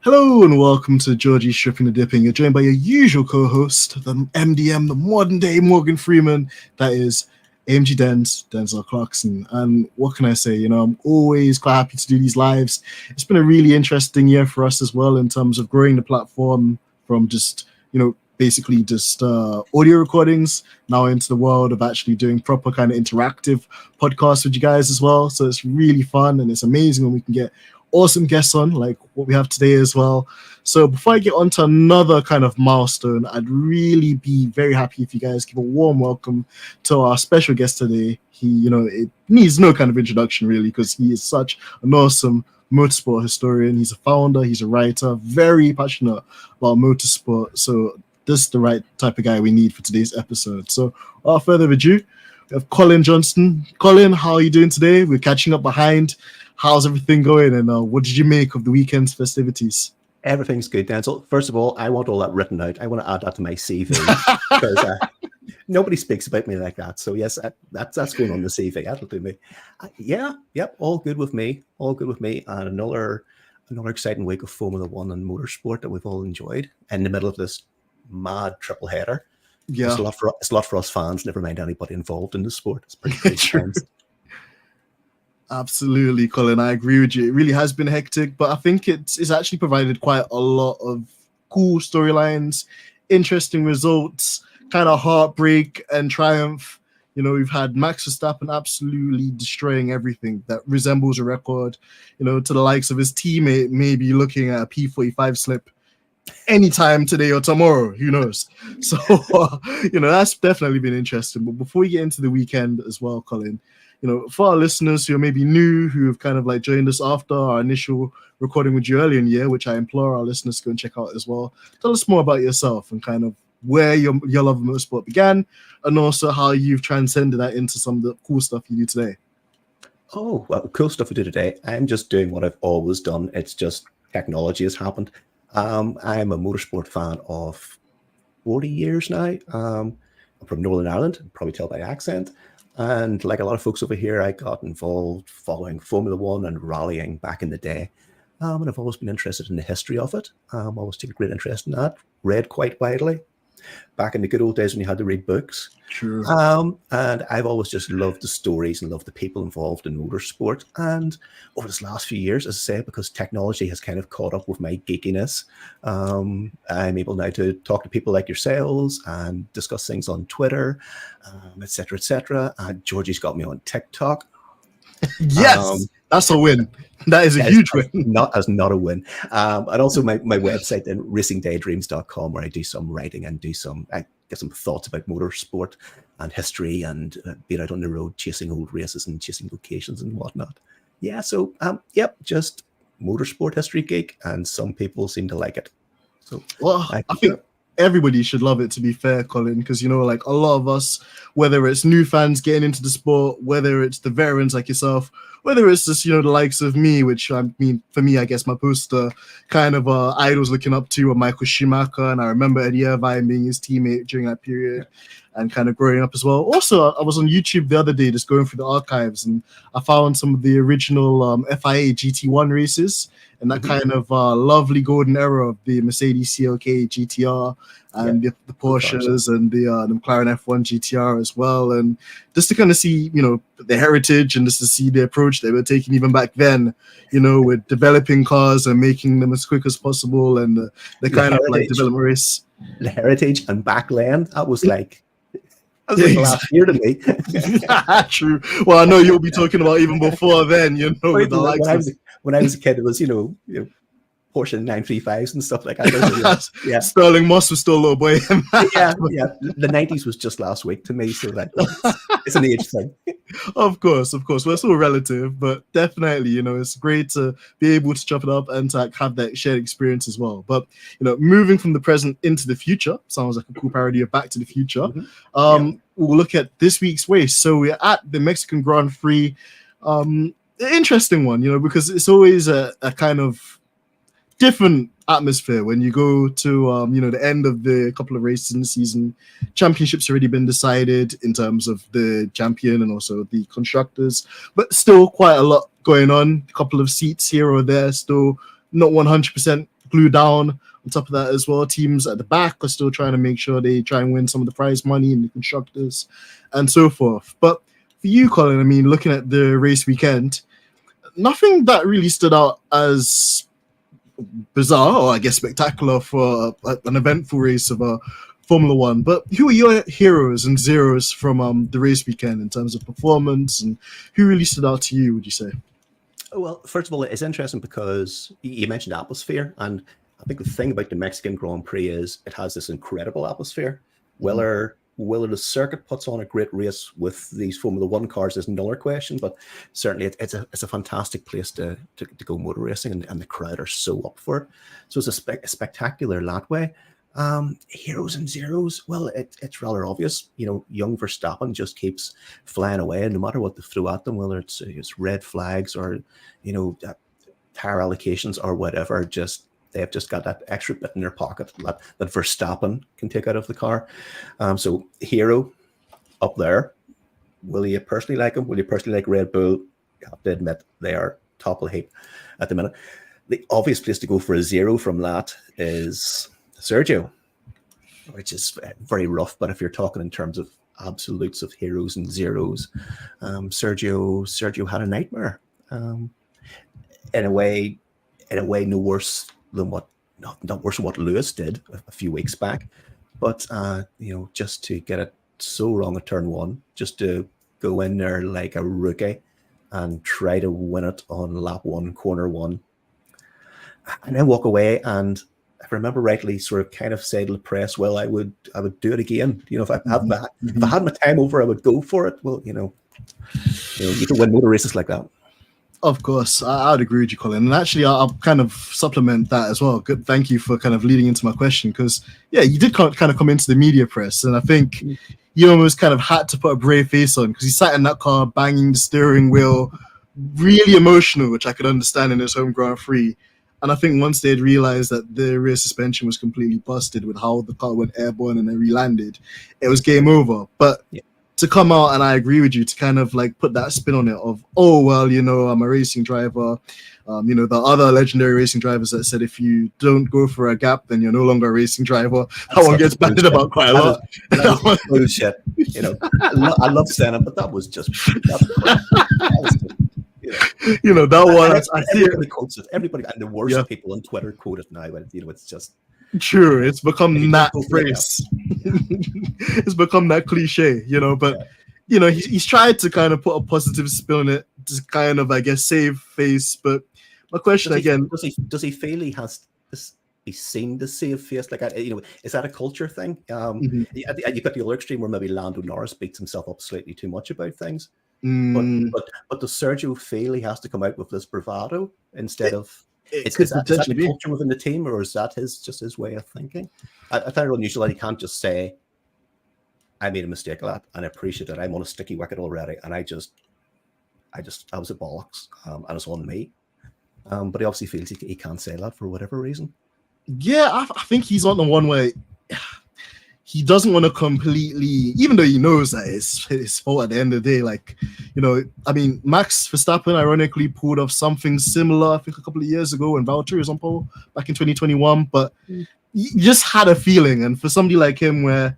Hello and welcome to Georgie's Stripping the Dipping. You're joined by your usual co-host, the MDM, the modern day Morgan Freeman, that is AMG Denzel Clarkson. And what can I say? I'm always quite happy to do these lives. It's been a really interesting year for us as well in terms of growing the platform from just, basically just audio recordings now into the world of actually doing proper kind of interactive podcasts with you guys as well. So it's really fun and it's amazing when we can get awesome guests on like what we have today as well. So before I get on to another kind of milestone, I'd really be very happy if you guys give a warm welcome to our special guest today. It needs no kind of introduction really because he is such an awesome motorsport historian. He's a founder, he's a writer, very passionate about motorsport. So this is the right type of guy we need for today's episode. So without further ado, we have Colin Johnston. Colin, how are you doing today? We're catching up behind. How's everything going? And what did you make of the weekend's festivities? Everything's good, Denzel. First of all, I want all that written out. I want to add that to my CV because nobody speaks about me like that. So yes, that's going on the CV. That'll do me. All good with me. All good with me. And another exciting week of Formula One and motorsport that we've all enjoyed in the middle of this mad triple header. Yeah, it's a lot for us fans. Never mind anybody involved in the sport. It's pretty great times. Absolutely, Colin. I agree with you. It really has been hectic, but I think it's actually provided quite a lot of cool storylines, interesting results, kind of heartbreak and triumph. We've had Max Verstappen absolutely destroying everything that resembles a record, to the likes of his teammate maybe looking at a P45 slip anytime today or tomorrow, who knows? So, that's definitely been interesting. But before we get into the weekend as well, Colin, for our listeners who are maybe new, who have kind of like joined us after our initial recording with you earlier in the year, which I implore our listeners to go and check out as well. Tell us more about yourself and kind of where your love of motorsport began and also how you've transcended that into some of the cool stuff you do today. Oh, well, cool stuff we do today. I'm just doing what I've always done. It's just technology has happened. I'm a motorsport fan of 40 years now. I'm from Northern Ireland, you can probably tell by accent. And like a lot of folks over here, I got involved following Formula One and rallying back in the day. And I've always been interested in the history of it. Always taken great interest in that. Read quite widely. Back in the good old days when you had to read books. True. And I've always just loved the stories and loved the people involved in motorsport. And over this last few years, as I say, because technology has kind of caught up with my geekiness, I'm able now to talk to people like yourselves and discuss things on Twitter, et cetera, et cetera. And Georgie's got me on TikTok. Yes, that's a win. That is a huge win. Not a win. And also my website, then racingdaydreams.com, where I do some writing and I get some thoughts about motorsport and history and being out on the road, chasing old races and chasing locations and whatnot. Yeah, so, just motorsport history geek, and some people seem to like it. So, well, I think everybody should love it, to be fair, Colin, because, like a lot of us, whether it's new fans getting into the sport, whether it's the veterans like yourself, whether it's just, the likes of me, which I mean, for me, I guess my poster kind of idols looking up to were Michael Schumacher, and I remember Eddie Irvine being his teammate during that period and kind of growing up as well. Also, I was on YouTube the other day just going through the archives, and I found some of the original FIA GT1 races and that kind of lovely golden era of the Mercedes CLK GTR and the Porsches and the McLaren F1 GTR as well. And just to kind of see, the heritage and just to see the approach they were taking even back then, with developing cars and making them as quick as possible and the kind of like development race. The heritage and back lane, that was like last year to me. True. Well, I know you'll be talking about even before then, with the likes when I was a kid, it was, Porsche 935s and stuff like that. Yeah. Sterling Moss was still a little boy. yeah. The 90s was just last week to me, so that it's an age thing. Of course. Well, it's all relative, but definitely, it's great to be able to chop it up and to have that shared experience as well. But, moving from the present into the future, sounds like a cool parody of Back to the Future. Mm-hmm. We'll look at this week's race. So we're at the Mexican Grand Prix. Interesting one, because it's always a kind of different atmosphere when you go to the end of the couple of races in the season. Championships already been decided in terms of the champion and also the constructors, but still quite a lot going on. A couple of seats here or there, still not 100% glued down. On top of that as well, teams at the back are still trying to make sure they try and win some of the prize money and the constructors and so forth. But for you, Colin, I mean, looking at the race weekend, nothing that really stood out as bizarre or I guess spectacular for an eventful race of a Formula One. But who are your heroes and zeros from the race weekend in terms of performance, and who really stood out to you, would you say? Well, first of all, it's interesting because you mentioned atmosphere, and I think the thing about the Mexican Grand Prix is it has this incredible atmosphere. Whether the circuit puts on a great race with these Formula One cars is another question, but certainly it's a fantastic place to go motor racing, and the crowd are so up for it. So it's a spectacular that way. Heroes and zeros, well, it's rather obvious. Young Verstappen just keeps flying away, and no matter what they throw at them, whether it's red flags or tire allocations or whatever, they've just got that extra bit in their pocket that Verstappen can take out of the car. So hero up there. Will you personally like him? Will you personally like Red Bull? You have to admit they are top of the heap at the minute. The obvious place to go for a zero from that is Sergio, which is very rough. But if you're talking in terms of absolutes of heroes and zeros, Sergio had a nightmare. In a way, no worse than not worse than what Lewis did a few weeks back, but just to get it so wrong at turn one, just to go in there like a rookie and try to win it on lap one, corner one, and then walk away. And if I remember rightly, sort of kind of say to the press, "Well, I would do it again. If I had my time over, I would go for it." Well, you can win motor races like that. Of course, I would agree with you, Colin. And actually, I'll kind of supplement that as well. Good, thank you for kind of leading into my question, because, yeah, you did kind of come into the media press, and I think you almost kind of had to put a brave face on, because he sat in that car banging the steering wheel, really emotional, which I could understand in his home Grand Prix. And I think once they had realized that the rear suspension was completely busted with how the car went airborne and then re-landed, it was game over. But to come out, and I agree with you, to kind of like put that spin on it of, oh, well, I'm a racing driver. The other legendary racing drivers that said if you don't go for a gap, then you're no longer a racing driver. That one gets bandied about quite a lot. That was bullshit. I love saying it, but that was just that one. Everybody quotes it. Everybody, and the worst people on Twitter quote it now. It's just true. It's become that phrase. It's become that cliche, But he's tried to kind of put a positive spin on it, to kind of, I guess, save face. But my question does he feel he has he's seen the save face? Like, is that a culture thing? You've got the other extreme where maybe Lando Norris beats himself up slightly too much about things. But does Sergio feel he has to come out with this bravado instead of? Is that the culture within the team, or is that his way of thinking? I find it unusual that he can't just say, "I made a mistake a lot, and I appreciate it. I'm on a sticky wicket already, and I was a bollocks, and it's on me." But he obviously feels he can't say that for whatever reason. Yeah, I think he's on the one way. He doesn't want to completely, even though he knows that it's his fault at the end of the day. Like, Max Verstappen ironically pulled off something similar, I think, a couple of years ago when Valtteri was on pole back in 2021. But you just had a feeling. And for somebody like him, where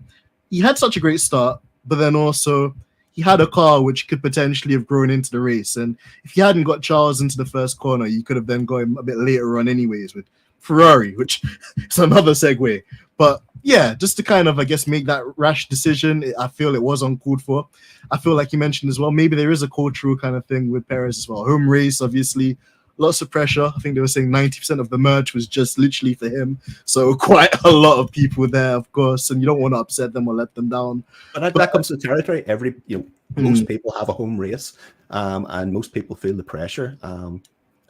he had such a great start, but then also he had a car which could potentially have grown into the race. And if he hadn't got Charles into the first corner, you could have then got him a bit later on anyways with Ferrari, which is another segue. But yeah, just to kind of, I guess, make that rash decision, I feel it was uncalled for. I feel like you mentioned as well, maybe there is a cultural kind of thing with Perez as well. Home race, obviously, lots of pressure. I think they were saying 90% of the merch was just literally for him. So quite a lot of people there, of course, and you don't want to upset them or let them down. But that comes to the territory. Most people have a home race, and most people feel the pressure.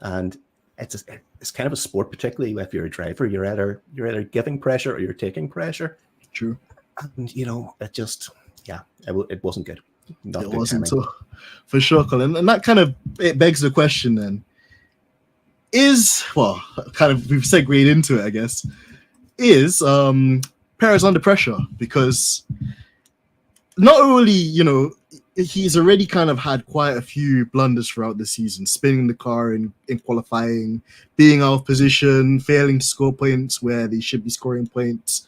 And it's kind of a sport, particularly if you're a driver. You're either giving pressure or you're taking pressure. True. And it wasn't good. It wasn't, so for sure, Colin. And that kind of begs the question then. We've segued into it, I guess. Is Perez under pressure? Because not only, he's already kind of had quite a few blunders throughout the season, spinning the car in qualifying, being out of position, failing to score points where they should be scoring points.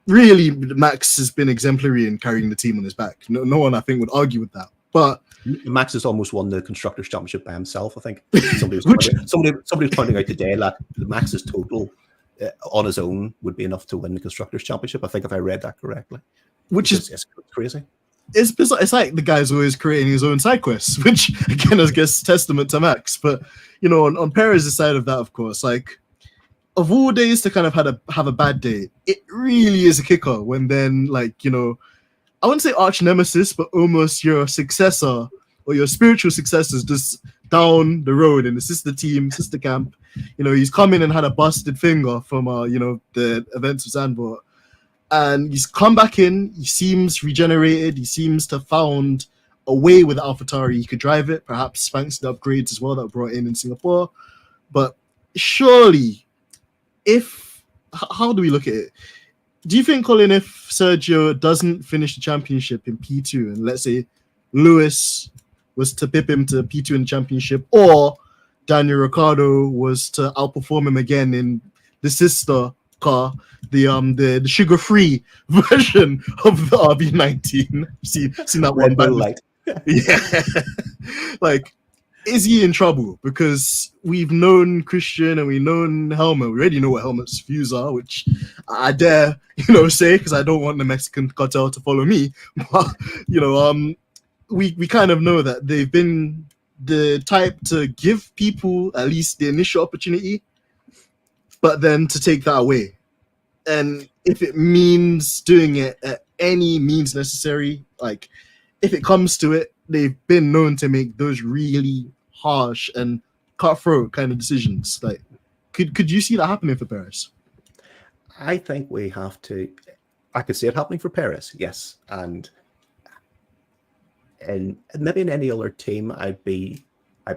Really, Max has been exemplary in carrying the team on his back. No one, I think, would argue with that. But Max has almost won the Constructors' Championship by himself, I think. Somebody was pointing out today that Max's total on his own would be enough to win the Constructors' Championship. I think if I read that correctly. Which is crazy. It's bizarre. It's like the guy's always creating his own side quests, which again, I guess, testament to Max. But on Perez's side of that, of course, like of all days to kind of have a bad day, it really is a kicker when then I wouldn't say arch nemesis, but almost your successor or your spiritual successor is just down the road in the sister camp. He's come in and had a busted finger from the events of Zandvoort. And he's come back in. He seems regenerated. He seems to have found a way with AlphaTauri. He could drive it, perhaps thanks to the upgrades as well that were brought in Singapore. But surely, how do we look at it? Do you think, Colin, if Sergio doesn't finish the championship in P2, and let's say Lewis was to pip him to P2 in the championship, or Daniel Ricciardo was to outperform him again in the sister car, the sugar-free version of the RB19. Seen that Red Bull Light. Yeah. Is he in trouble? Because we've known Christian and we've known Helmut. We already know what Helmut's views are, which I dare, say, because I don't want the Mexican cartel to follow me. But, we kind of know that they've been the type to give people at least the initial opportunity, but then to take that away. And if it means doing it at any means necessary, if it comes to it, they've been known to make those really harsh and cutthroat kind of decisions. Could you see that happening for Perez? I think we have to. I could see it happening for Perez, yes, and maybe in any other team, I'd be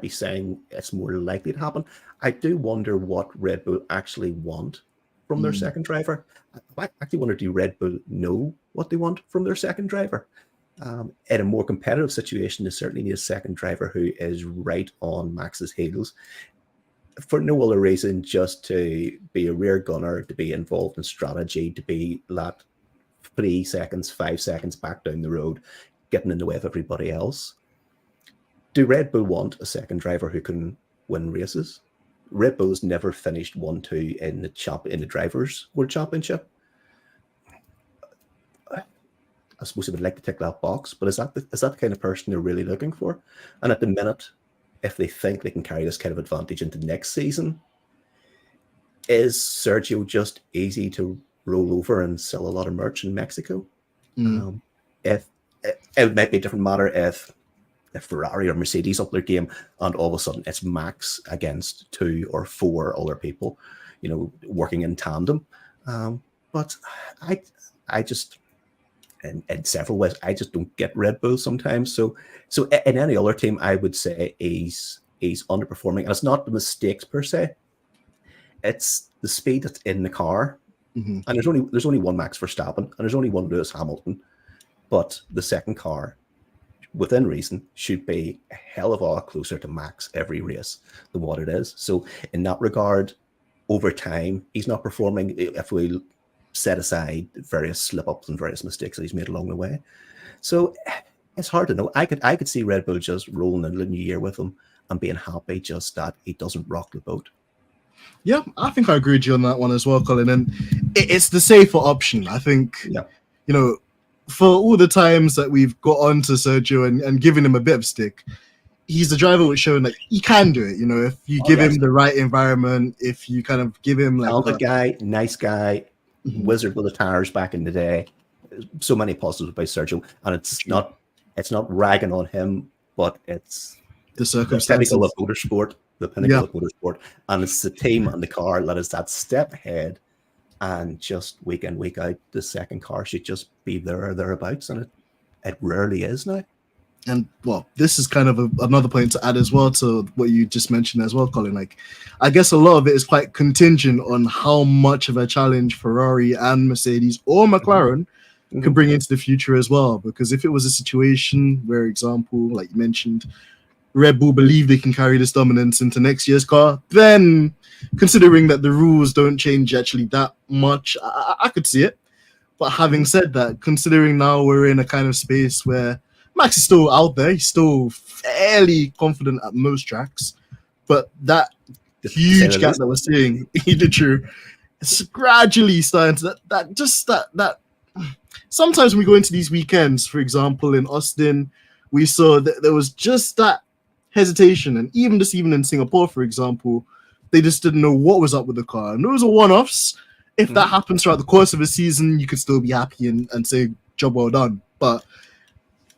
saying it's more likely to happen. I do wonder what Red Bull actually want from their second driver. I actually wonder, do Red Bull know what they want from their second driver? In a more competitive situation, they certainly need a second driver who is right on Max's heels for no other reason, just to be a rear gunner, to be involved in strategy, to be that 3 seconds, 5 seconds back down the road, getting in the way of everybody else. Do Red Bull want a second driver who can win races? Red Bull's never finished 1-2 in the Drivers' World Championship. I suppose I would like to tick that box, but is that the kind of person they're really looking for? And at the minute, if they think they can carry this kind of advantage into next season, is Sergio just easy to roll over and sell a lot of merch in Mexico? If it might be a different matter if Ferrari or Mercedes up their game and all of a sudden it's Max against 2 or 4 other people, working in tandem. But I just, in several ways, I just don't get Red Bull sometimes. So in any other team, I would say he's underperforming. And it's not the mistakes per se. It's the speed that's in the car. Mm-hmm. And there's only one Max Verstappen and there's only one Lewis Hamilton. But the second car, within reason, should be a hell of a lot closer to Max every race than what it is. So in that regard, over time, he's not performing if we set aside various slip-ups and various mistakes that he's made along the way. So it's hard to know. I could see Red Bull just rolling in the new year with him and being happy just that he doesn't rock the boat. Yeah, I think I agree with you on that one as well, Colin. And it's the safer option. I think, for all the times that we've got on to Sergio and given him a bit of stick, he's the driver which showing that he can do it. If you give him the right environment, if you kind of give him talented guy, nice guy, wizard with the tires back in the day. So many positives about Sergio, and it's not ragging on him, but it's the circumstances. The pinnacle of motorsport, and it's the team and the car that is that step ahead. And just week in, week out, the second car should just be there or thereabouts, and it rarely is now. And this is kind of another point to add as well to what you just mentioned as well, Colin. I guess a lot of it is quite contingent on how much of a challenge Ferrari and Mercedes or McLaren could bring into the future as well. Because if it was a situation where, example, like you mentioned, Red Bull believe they can carry this dominance into next year's car, then considering that the rules don't change actually that much, I could see it. But having said that, considering now we're in a kind of space where Max is still out there, he's still fairly confident at most tracks, but that huge gap that we're seeing, either true, it's gradually starting to that. Sometimes when we go into these weekends, for example, in Aston, we saw that there was just that hesitation, and even in Singapore, for example, they just didn't know what was up with the car, and those are one-offs. If that happens throughout the course of a season, you could still be happy and say job well done. But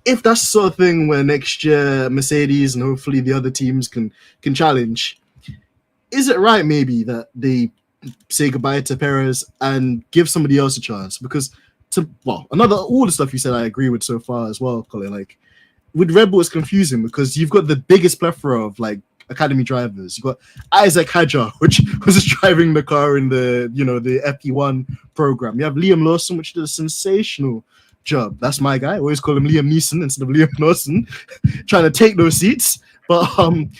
if that's the sort of thing where next year Mercedes and hopefully the other teams can challenge, is it right maybe that they say goodbye to Perez and give somebody else a chance? Because all the stuff you said I agree with so far as well, Colin. Like with Red Bull, it's confusing because you've got the biggest plethora of like academy drivers. You've got Isaac Hadjar, which was just driving the car in the FP1 program. You have Liam Lawson, which did a sensational job. That's my guy. I always call him Liam Neeson instead of Liam Lawson, trying to take those seats. But and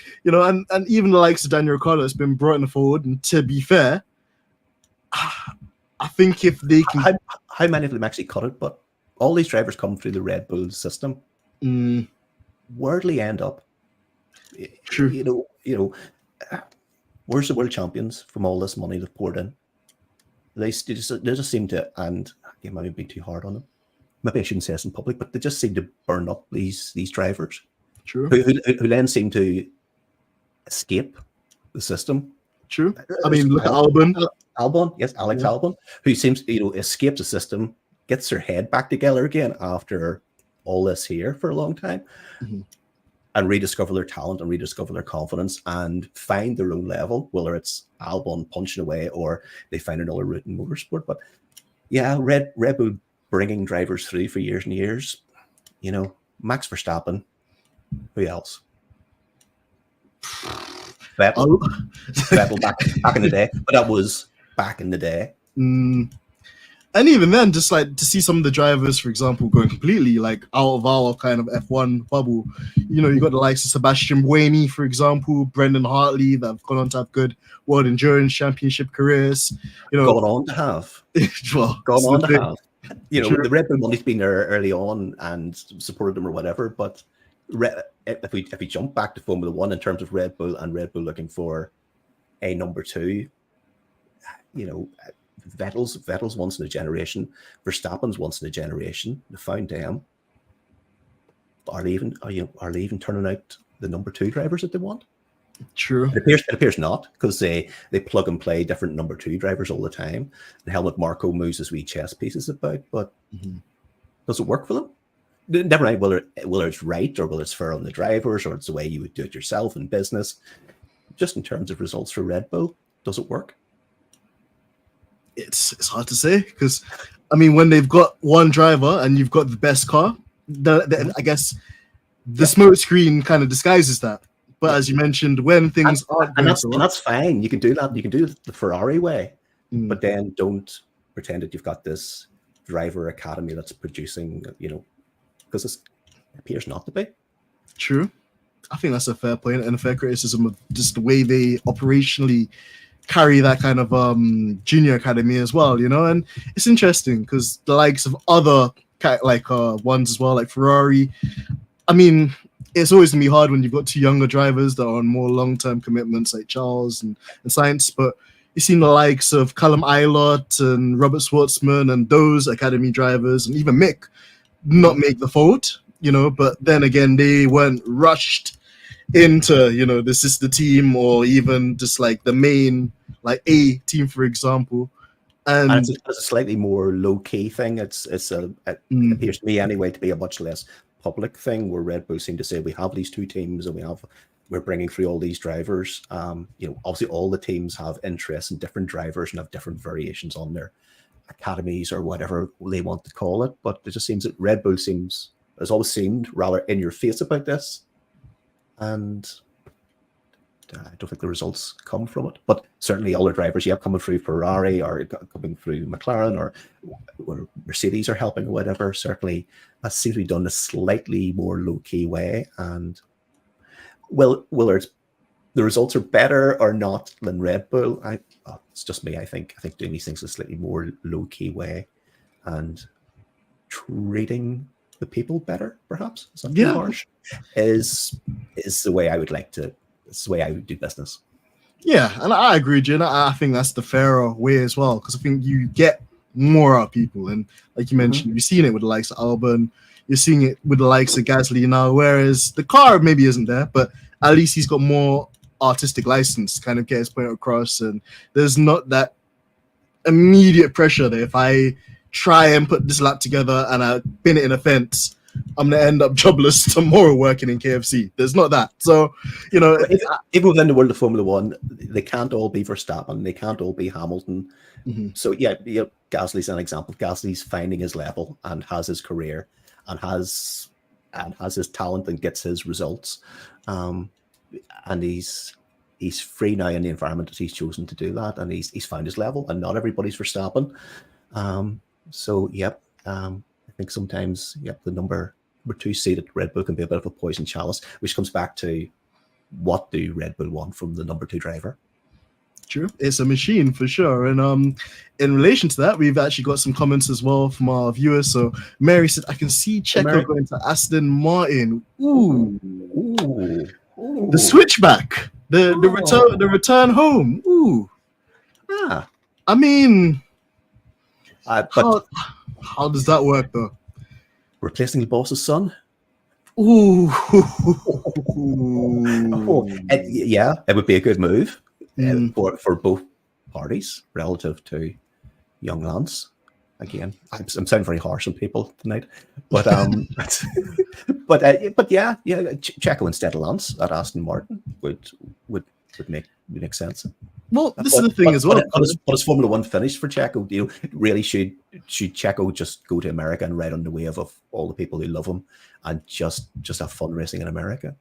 even the likes of Daniel Ricciardo has been brought in the forward. And to be fair, I think if they can, how many of them actually cut it? But all these drivers come through the Red Bull system. Where do they end up? True. Where's the world champions from all this money they've poured in? They just seem to, and I might be too hard on them. Maybe I shouldn't say this in public, but they just seem to burn up these drivers. True. Who then seem to escape the system. True. I mean, look at Albon. Yes, Alex Albon, who seems to escape the system, gets their head back together again after all this here for a long time. And rediscover their talent and rediscover their confidence and find their own level, whether it's Albon punching away or they find another route in motorsport. But yeah, Red Bull bringing drivers through for years and years. Max Verstappen. Who else? Vettel back in the day, but that was back in the day. And even then, just like to see some of the drivers, for example, going completely like out of our kind of F1 bubble. You got the likes of Sebastian Buemi, for example, Brendan Hartley, that have gone on to have good World Endurance Championship careers. Gone on to have. The Red Bull money's been there early on and supported them or whatever. But if we jump back to Formula One in terms of Red Bull and Red Bull looking for a number two, Vettel's once in a generation, Verstappen's once in a generation. They found them. Are they even turning out the number two drivers that they want? True. It appears not, because they plug and play different number two drivers all the time. And Helmut Marko moves his wee chess pieces about, but does it work for them? Never mind whether it's right or whether it's fair on the drivers or it's the way you would do it yourself in business. Just in terms of results for Red Bull, does it work? It's hard to say because, I mean, when they've got one driver and you've got the best car, I guess the smoke screen kind of disguises that. But as you mentioned, when things aren't and that's fine. You can do that. You can do it the Ferrari way, but then don't pretend that you've got this driver academy that's producing, because it appears not to be. True. I think that's a fair point and a fair criticism of just the way they operationally carry that kind of junior academy as well, and it's interesting because the likes of other ones as well, like Ferrari, I mean, it's always gonna be hard when you've got two younger drivers that are on more long-term commitments like Charles and Sainz, but you've seen the likes of Callum Eilert and Robert Schwartzman and those academy drivers and even Mick not make the fold, but then again they weren't rushed into the sister team or even just like the main like A team, for example, and it's a slightly more low-key thing. It appears to me anyway to be a much less public thing, where Red Bull seem to say we have these two teams and we're bringing through all these drivers. Obviously all the teams have interests in different drivers and have different variations on their academies or whatever they want to call it, but it just seems that Red Bull has always seemed rather in your face about this. And I don't think the results come from it. But certainly other drivers, coming through Ferrari or coming through McLaren or Mercedes are helping or whatever. Certainly, that seems to be done in a slightly more low key way. And whether the results are better or not than Red Bull, it's just me. I think doing these things in a slightly more low key way and treating the people better, perhaps, is that too harsh? Is the way I would like to. It's the way I would do business. Yeah, and I agree, Jin. I think that's the fairer way as well, because I think you get more out of people. And like you mentioned, you're seeing it with the likes of Albon, you're seeing it with the likes of Gasly now, whereas the car maybe isn't there, but at least he's got more artistic license to kind of get his point across. And there's not that immediate pressure that if I try and put this lap together and I pin it in a fence, I'm going to end up jobless tomorrow working in KFC. There's not that. So, even within the world of Formula One, they can't all be Verstappen. They can't all be Hamilton. Mm-hmm. So, Gasly's an example. Gasly's finding his level and has his career and has his talent and gets his results. And he's free now in the environment that he's chosen to do that. And he's found his level, and not everybody's Verstappen. I think sometimes, the number 2 seed at Red Bull can be a bit of a poison chalice, which comes back to what do Red Bull want from the number 2 driver? True. It's a machine for sure. And in relation to that, we've actually got some comments as well from our viewers. So Mary said, I can see Checo going to Aston Martin. Ooh. The switchback. The return home. Ooh. I mean, how does that work, though? Replacing the boss's son? Ooh. It would be a good move for both parties relative to young Lance. Again, I'm sounding very harsh on people tonight, but Checo instead of Lance at Aston Martin would make sense. Well, this is the thing as well. But is Formula One finished for Checo? Really should Checo just go to America and ride on the wave of all the people who love him and just have fun racing in America?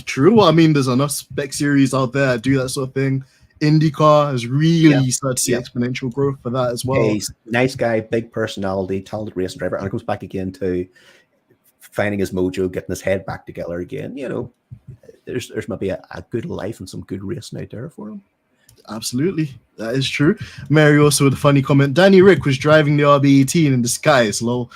True. Well, I mean, there's enough spec series out there that do that sort of thing. IndyCar has really started to see exponential growth for that as well. He's a nice guy, big personality, talented racing driver, and it comes back again to finding his mojo, getting his head back together again. There's maybe a good life and some good racing out there for him. Absolutely, that is true. Mary also with a funny comment. Danny Rick was driving the RB18 in disguise. Lol.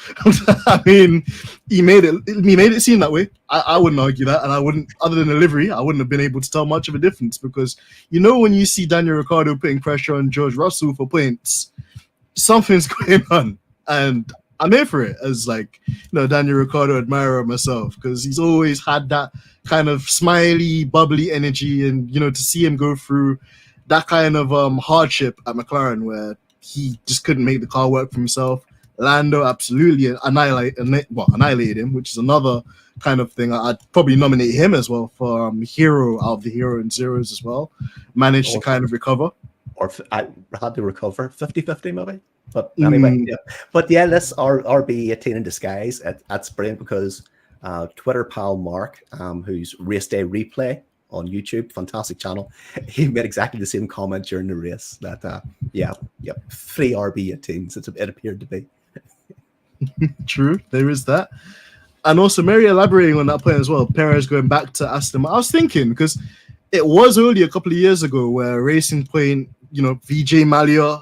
I mean, he made it seem that way. I wouldn't argue that, and I wouldn't. Other than the livery, I wouldn't have been able to tell much of a difference because when you see Daniel Ricciardo putting pressure on George Russell for points, something's going on, and I'm here for it as Daniel Ricciardo admirer myself because he's always had that kind of smiley, bubbly energy, and to see him go through that kind of hardship at McLaren where he just couldn't make the car work for himself. Lando absolutely annihilated him, which is another kind of thing. I'd probably nominate him as well for hero out of the hero and zeros as well. Managed to kind of recover. Or I had to recover 50-50 maybe. But anyway, But let's RB18 in disguise. That's brilliant because Twitter pal Mark, who's Race Day Replay on YouTube, fantastic channel, he made exactly the same comment during the race that 3 RB18s it appeared to be. True, there is that. And also Mary elaborating on that point as well, Perez going back to Aston. I was thinking because it was only a couple of years ago where Racing Point, VJ Malia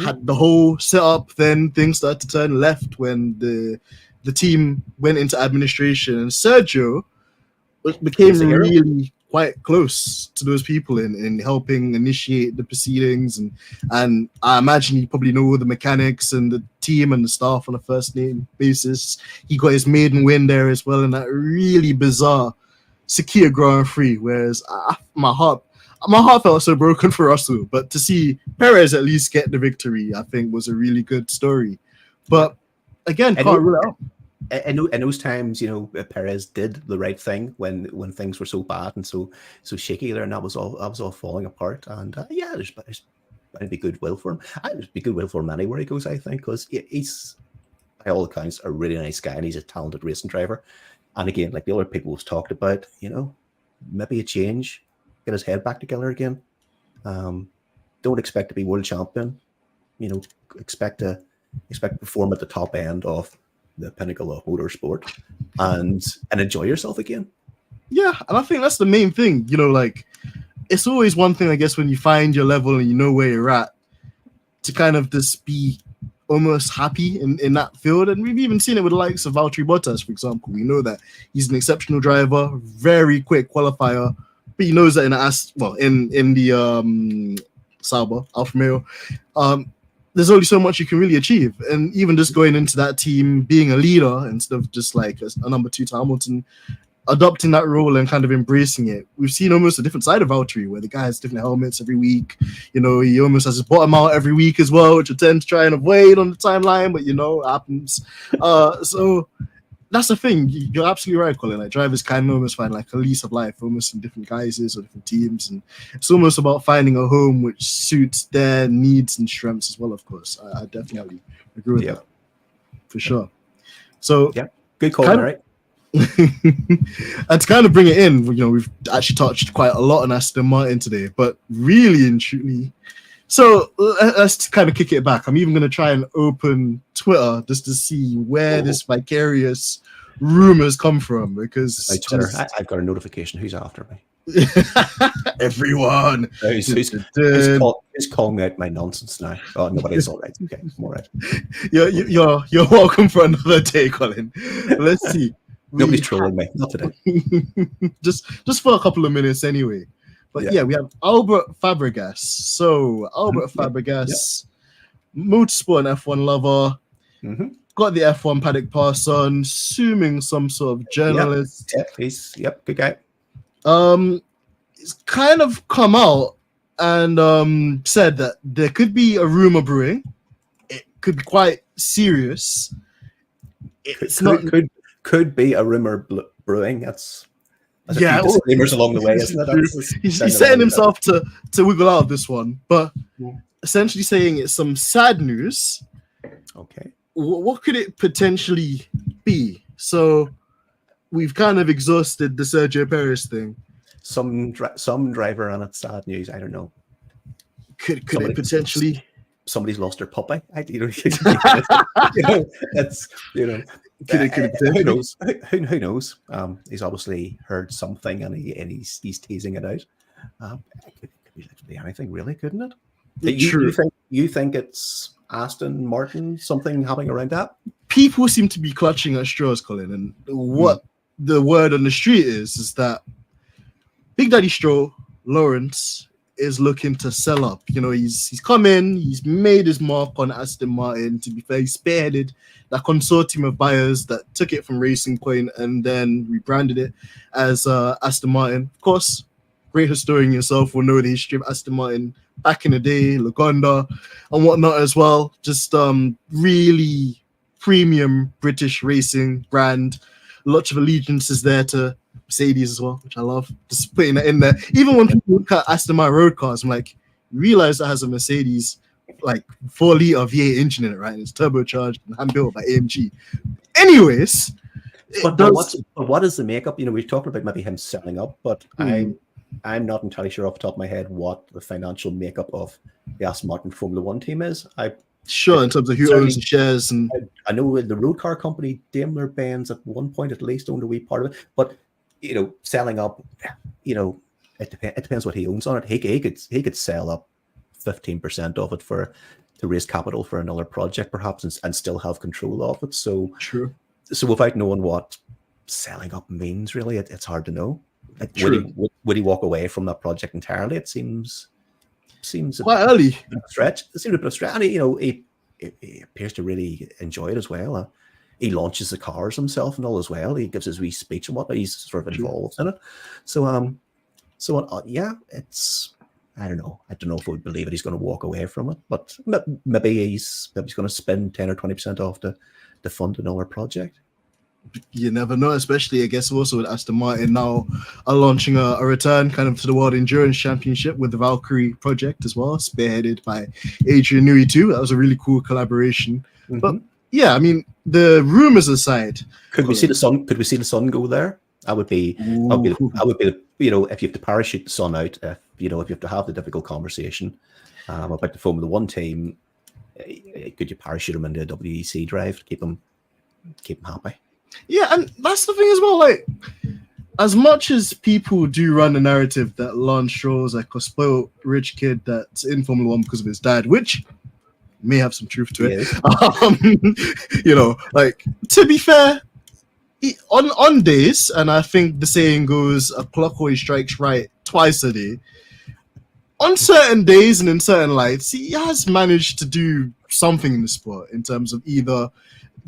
had the whole setup, then things started to turn left when the team went into administration, and Sergio became really quite close to those people in helping initiate the proceedings, and I imagine you probably know all the mechanics and the team and the staff on a first name basis. He got his maiden win there as well in that really bizarre Sakir Grand Prix, whereas my heart felt so broken for Russell, but to see Perez at least get the victory, I think was a really good story. But again, can't rule it out. In those times, Perez did the right thing when things were so bad and so shaky there, and that was all falling apart. And there's going to be goodwill for him. There's be goodwill for him anywhere he goes, I think, because he's, by all accounts, a really nice guy and he's a talented racing driver. And again, like the other people we've talked about, maybe a change get his head back together again. Don't expect to be world champion. Expect to perform at the top end of the pinnacle of motorsport, and enjoy yourself again. Yeah, and I think that's the main thing. Like, it's always one thing, I guess, when you find your level and you know where you're at, to kind of just be almost happy in that field. And we've even seen it with the likes of Valtteri Bottas, for example. We know that he's an exceptional driver, very quick qualifier, but he knows that in the Sauber, Alfa Romeo, there's only so much you can really achieve. And even just going into that team, being a leader instead of just like a number two to Hamilton, adopting that role and kind of embracing it. We've seen almost a different side of Valtteri, where the guy has different helmets every week. He almost has his bottom out every week as well, which I tend to try and avoid on the timeline, but it happens. So that's the thing. You're absolutely right, Colin. Like, drivers can almost find like a lease of life, almost in different guises or different teams, and it's almost about finding a home which suits their needs and strengths as well. Of course, I definitely agree with that for sure. So good call, right? And to kind of bring it in, we've actually touched quite a lot on Aston Martin today, but really and truly, so let's kind of kick it back. I'm even going to try and open Twitter just to see where this vicarious rumors come from, because Twitter, I've got a notification. Who's after me? Everyone. Who's calling me out my nonsense now? Oh, nobody's all right. Okay, I'm all right. You're welcome for another day, Colin. Let's see. Nobody's trolling me, not today. just for a couple of minutes anyway. But we have Albert Fabregas. So Albert Fabregas, motorsport and F1 lover, got the F1 paddock pass on, assuming some sort of journalist. He's good guy. It's kind of come out and said that there could be a rumor brewing. It could be quite serious. Could be a rumor brewing. That's a few disclaimers along the way, isn't it? He's setting himself to wiggle out of this one, but essentially saying it's some sad news. Okay. What could it potentially be? So we've kind of exhausted the Sergio Perez thing. Some driver and it's sad news. I don't know. Could it potentially? Somebody's lost their puppy. Who knows? He's obviously heard something and he's teasing it out. It could be literally anything, really, couldn't it? You think it's Aston Martin, something happening around that? People seem to be clutching at straws, Colin, and what the word on the street is that Big Daddy Stroll, Lawrence, is looking to sell up. He's come in, he's made his mark on Aston Martin. To be fair, he spearheaded that consortium of buyers that took it from Racing Point and then rebranded it as Aston Martin. Of course, great historian yourself will know the history of Aston Martin back in the day, Lagonda and whatnot as well. Just really premium British racing brand. Lots of allegiances there to Mercedes as well, which I love. Just putting that in there. Even when people look at Aston Martin road cars, I'm like, you realize that has a Mercedes like 4-liter V8 engine in it, right? And it's turbocharged and hand built by AMG. Anyways, but what is the makeup? We've talked about maybe him selling up, but I'm not entirely sure off the top of my head what the financial makeup of the Aston Martin Formula One team is. Sure, in terms of who owns the shares, and I know the road car company Daimler-Benz at one point at least owned a wee part of it, but selling up, it depends what he owns on it. He could sell up 15% of it to raise capital for another project, perhaps, and still have control of it. So true. So without knowing what selling up means, really, it's hard to know. Like, would he walk away from that project entirely? It seems quite early. A stretch. It seems a bit of a stretch. And he appears to really enjoy it as well. He launches the cars himself and all as well. He gives his wee speech and whatnot. He's sort of involved in it. So it's, I don't know. I don't know if I would believe it. He's going to walk away from it, but maybe he's going to spend 10 or 20% off to fund another project. You never know, especially I guess also with Aston Martin now are launching a return kind of to the World Endurance Championship with the Valkyrie project as well, spearheaded by Adrian Newey too. That was a really cool collaboration. Mm-hmm. But yeah, I mean, the rumors aside, could we see the sun? Could we see the sun go there? That would be you know, if you have to parachute the son out, if you know, if you have to have the difficult conversation about the Formula One team, could you parachute them into a WEC drive to keep them happy? Yeah, and that's the thing as well. Like, as much as people do run the narrative that Lance Stroll's like a spoiled rich kid that's in Formula One because of his dad, which may have some truth to it. You know, like, to be fair, on days, and I think the saying goes, a clock always strikes right twice a day. On certain days and in certain lights, he has managed to do something in the sport in terms of either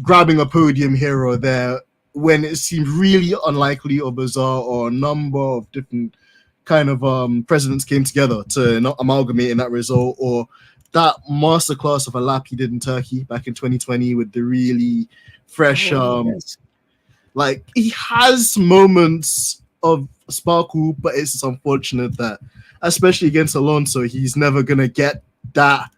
grabbing a podium here or there when it seemed really unlikely or bizarre, or a number of different kind of presidents came together to not amalgamate in that result, or that masterclass of a lap he did in Turkey back in 2020 with the really fresh like, he has moments of sparkle, but it's just unfortunate that, especially against Alonso, he's never gonna get that.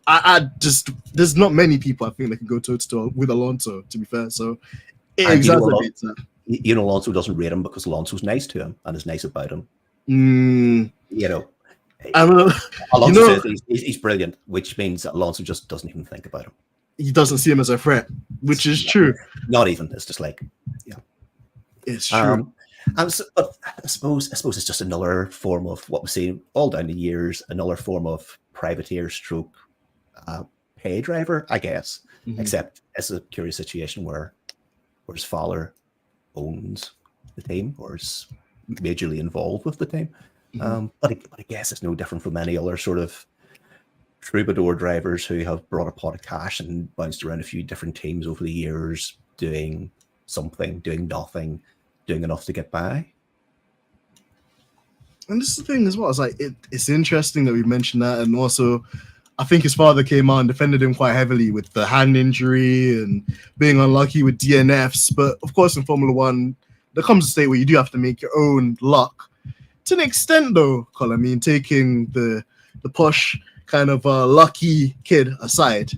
I just, there's not many people I think that can go toe to toe with Alonso, to be fair. So it exacerbates that. You know, Alonso doesn't rate him because Alonso's nice to him and is nice about him. You know, Alonso says he's brilliant, which means that Alonso just doesn't even think about him. He doesn't see him as a threat, which is true. Not even. It's just like, yeah, it's true. But I suppose it's just another form of what we've seen all down the years, another form of privateer stroke pay driver, I guess. Except it's a curious situation where his father owns the team or is majorly involved with the team. But I guess it's no different from any other sort of troubadour drivers who have brought a pot of cash and bounced around a few different teams over the years, doing something, doing nothing, doing enough to get by. And this is the thing as well. It's like, it's interesting that we mentioned that, and also I think his father came out and defended him quite heavily with the hand injury and being unlucky with DNFs. But of course, in Formula One, there comes a state where you do have to make your own luck. To an extent, though, Colin, I mean, taking the posh kind of lucky kid aside,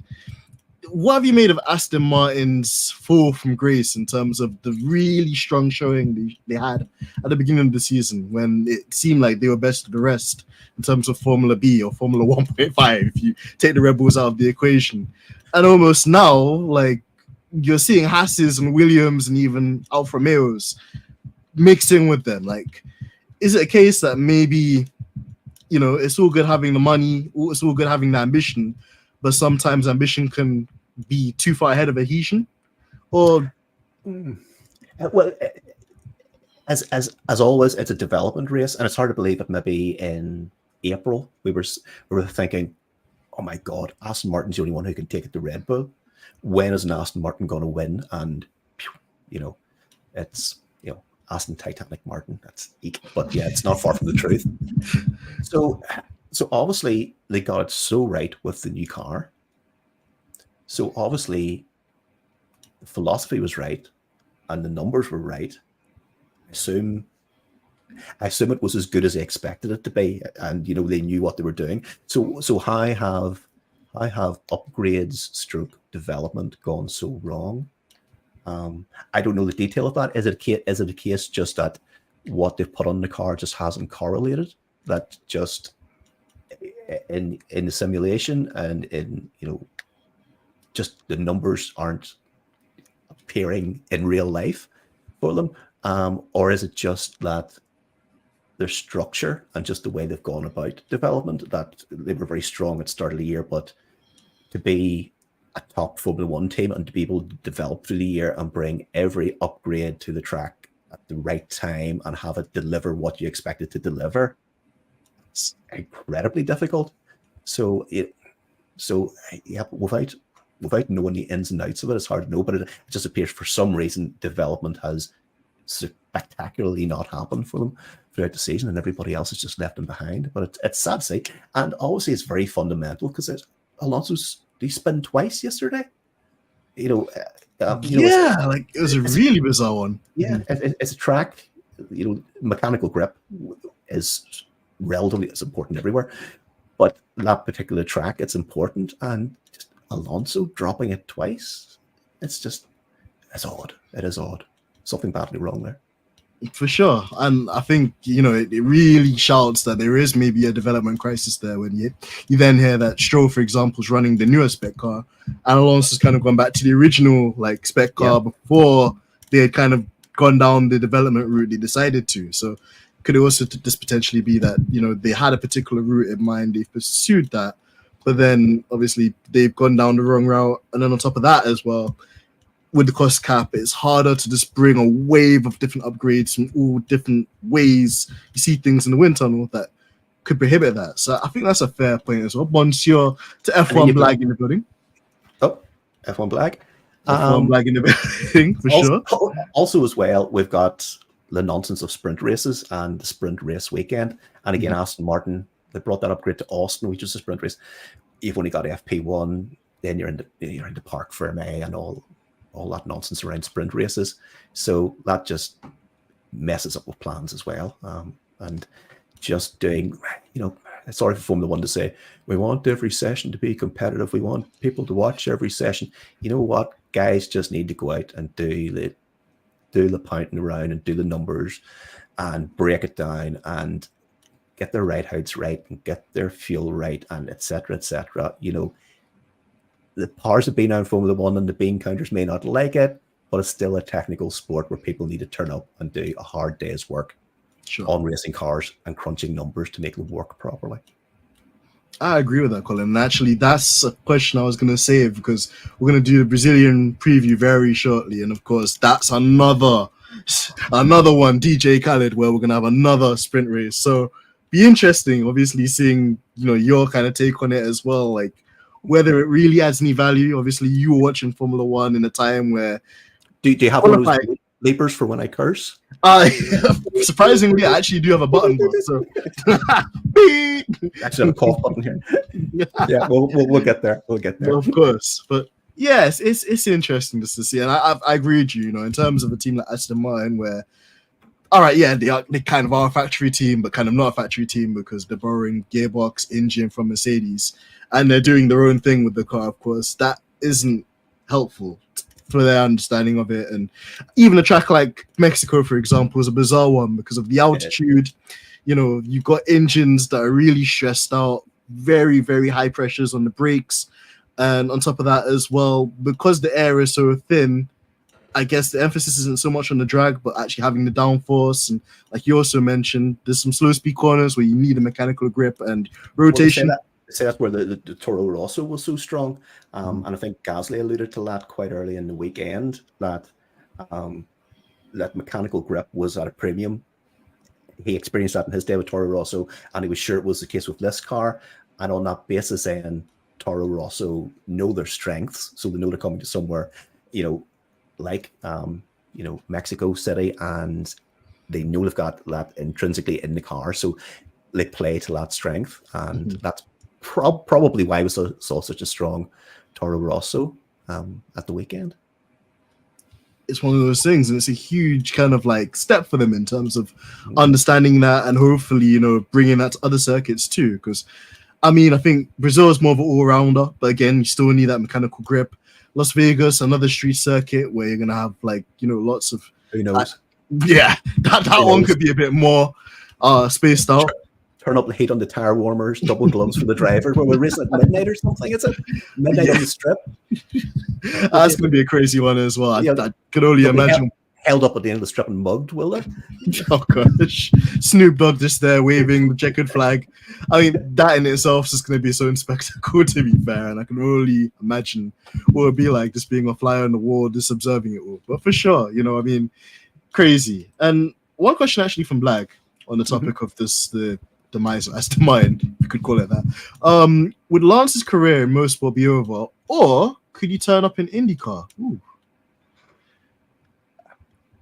what have you made of Aston Martin's fall from grace in terms of the really strong showing they had at the beginning of the season, when it seemed like they were best of the rest in terms of Formula B or Formula 1.5, if you take the Red Bulls out of the equation? And almost now, like, you're seeing Haas's and Williams and even Alfa Romeos mixing with them. Like, is it a case that maybe, you know, it's all good having the money, it's all good having the ambition, but sometimes ambition can be too far ahead of adhesion? Or well, as always, it's a development race, and it's hard to believe that maybe in April we were thinking, oh my God, Aston Martin's the only one who can take it to Red Bull. When is an Aston Martin going to win? And you know, it's, you know, Aston Titanic Martin. That's eek. But yeah, it's not far from the truth. So obviously they got it so right with the new car. So obviously the philosophy was right and the numbers were right. I assume it was as good as they expected it to be, and you know, they knew what they were doing. So how have upgrades stroke development gone so wrong? I don't know the detail of that. Is it a case just that what they've put on the car just hasn't correlated? That just in the simulation and in, you know, just the numbers aren't appearing in real life for them? Or is it just that their structure and just the way they've gone about development, that they were very strong at the start of the year, but to be a top Formula One team and to be able to develop through the year and bring every upgrade to the track at the right time and have it deliver what you expect it to deliver, it's incredibly difficult. So without knowing the ins and outs of it, it's hard to know, but it just appears for some reason development has spectacularly not happened for them throughout the season, and everybody else has just left them behind. But it's sad to see, and obviously it's very fundamental because Alonso's, he spun twice yesterday. You know, like, it was a really bizarre one. Yeah, it's a track. You know, mechanical grip is relatively as important everywhere, but that particular track, it's important, and just Alonso dropping it twice, it's odd. It is odd. Something badly wrong there. For sure. And I think, it really shouts that there is maybe a development crisis there when you then hear that Stroll, for example, is running the newer spec car, and Alonso's kind of gone back to the original like spec car before they had kind of gone down the development route they decided to. So could it also just potentially be that, they had a particular route in mind, they've pursued that, but then obviously they've gone down the wrong route. And then on top of that as well, with the cost cap, it's harder to just bring a wave of different upgrades from all different ways you see things in the wind tunnel that could prohibit that. So I think that's a fair point as well. Monsieur to F1 Blag in the building. Oh, F1 Blag. F1 Blag in the building, for sure. Also, as well, we've got the nonsense of sprint races and the sprint race weekend. And again, Aston Martin, they brought that upgrade to Austin, which is a sprint race. You've only got FP1, then you're in the Parc Fermé and all that nonsense around sprint races. So that just messes up with plans as well. And just doing, sorry for Formula One to say, we want every session to be competitive. We want people to watch every session. You know what? Guys just need to go out and do the pointing around and do the numbers and break it down and get their ride heights right and get their fuel right and et cetera, et cetera. The powers that be now in Formula One and the bean counters may not like it, but it's still a technical sport where people need to turn up and do a hard day's work on racing cars and crunching numbers to make them work properly. I agree with that, Colin. And actually, that's a question I was going to save because we're going to do the Brazilian preview very shortly. And of course, that's another one, DJ Khaled, where we're going to have another sprint race. So be interesting, obviously, seeing, your kind of take on it as well. Like, whether it really adds any value. Obviously, you were watching Formula One in a time where... Do you have one of those leapers for when I curse? Surprisingly, I actually do have a button. So. Actually, have a cough button here. Yeah, we'll get there. We'll get there. Well, of course. But yes, it's interesting just to see. And I agree with you, in terms of a team like Aston Martin where, all right, yeah, they kind of are a factory team, but kind of not a factory team because they're borrowing gearbox engine from Mercedes. And they're doing their own thing with the car, of course. That isn't helpful for their understanding of it. And even a track like Mexico, for example, is a bizarre one because of the altitude. You've got engines that are really stressed out, very, very high pressures on the brakes. And on top of that as well, because the air is so thin, I guess the emphasis isn't so much on the drag, but actually having the downforce. And like you also mentioned, there's some slow speed corners where you need a mechanical grip and rotation. Say that's where the Toro Rosso was so strong. And I think Gasly alluded to that quite early in the weekend, that mechanical grip was at a premium. He experienced that in his day with Toro Rosso, and he was sure it was the case with this car. And on that basis, then Toro Rosso know their strengths, so they know they're coming to somewhere, like Mexico City, and they know they've got that intrinsically in the car, so they play to that strength, and that's probably why we saw such a strong Toro Rosso at the weekend. It's one of those things, and it's a huge kind of like step for them in terms of understanding that and hopefully, bringing that to other circuits too. Because, I think Brazil is more of an all-rounder, but again, you still need that mechanical grip. Las Vegas, another street circuit where you're going to have lots of... Who knows? That one could be a bit more spaced out. Turn up the heat on the tire warmers, double gloves for the driver when we're racing at midnight or something. Is it midnight on the strip? That's going to be a crazy one as well. I could only imagine. Held up at the end of the strip and mugged, will they? Oh gosh, Snoop Dogg just there waving the checkered flag. That in itself is going to be so spectacular, to be fair, and I can only imagine what it would be like just being a fly on the wall, just observing it all. But for sure, crazy. And one question actually from Blag on the topic of the demise of Aston Martin, you could call it that. Would Lance's career in motorsport be over, or could you turn up in IndyCar? Ooh.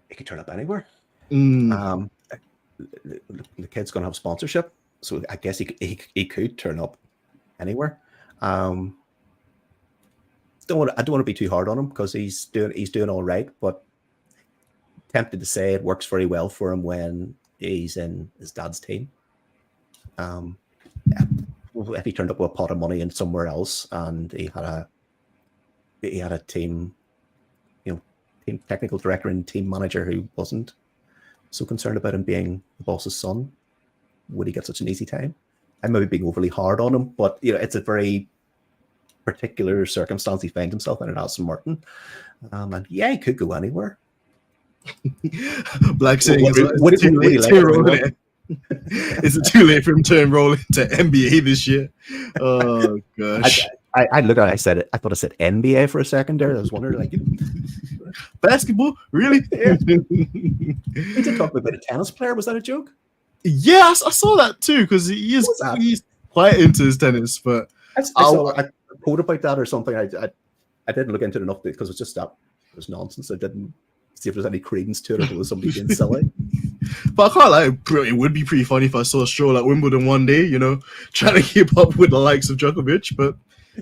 He could turn up anywhere. The kid's going to have sponsorship, so I guess he could turn up anywhere. I don't want to be too hard on him because he's doing all right, but tempted to say it works very well for him when he's in his dad's team. If he turned up with a pot of money in somewhere else and he had a team, team technical director and team manager who wasn't so concerned about him being the boss's son, would he get such an easy time? I may be being overly hard on him, but it's a very particular circumstance he finds himself in at Aston Martin. And he could go anywhere. Black saying, is it too late for him to enroll into NBA this year? Oh gosh. I looked at it, I thought I said NBA for a second there. I was wondering, like, basketball? Really? Yeah. He did talk about a tennis player. Was that a joke? Yeah, I saw that too, because he's quite into his tennis. But I saw a quote about that or something. I didn't look into it enough because it was nonsense. I didn't see if there's any credence to it or if it was somebody being silly. But I can't lie, it would be pretty funny if I saw Stroll at Wimbledon one day, trying to keep up with the likes of Djokovic. But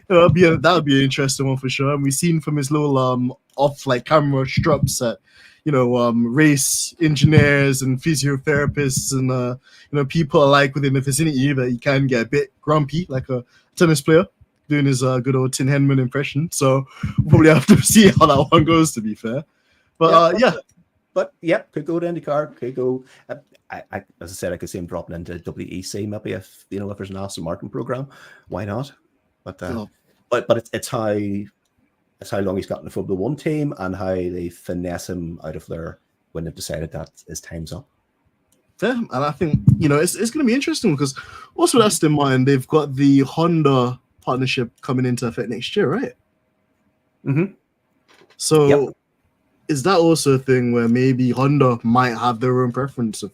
that would be an interesting one for sure. And we've seen from his little off like camera struts at race engineers and physiotherapists and people alike within the vicinity that he can get a bit grumpy like a tennis player doing his good old Tin Henman impression. So we'll probably have to see how that one goes, to be fair. But But could go to IndyCar, could go. As I said, I could see him dropping into WEC maybe if there's an Aston Martin program, why not? But it's how long he's got in the Formula One team and how they finesse him out of there when they've decided that his time's up. Yeah, and I think it's going to be interesting because also with Aston Martin, they've got the Honda partnership coming into effect next year, right? Mm-hmm. So. Is that also a thing where maybe Honda might have their own preference of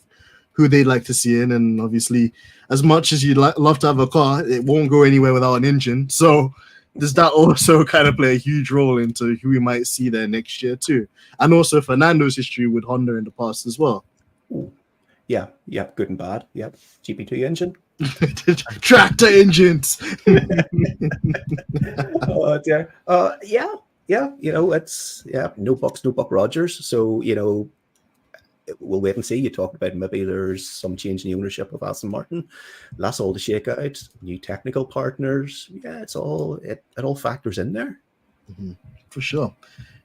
who they'd like to see in? And obviously, as much as you'd love to have a car, it won't go anywhere without an engine. So does that also kind of play a huge role into who we might see there next year too? And also Fernando's history with Honda in the past as well. Ooh. Yeah, good and bad. Yeah, GP2 engine. Tractor engines. Oh dear. Yeah, it's no Buck Rogers. So we'll wait and see. You talked about maybe there's some change in the ownership of Aston Martin. That's all to shake out. New technical partners. Yeah, it all factors in there. Mm-hmm. For sure.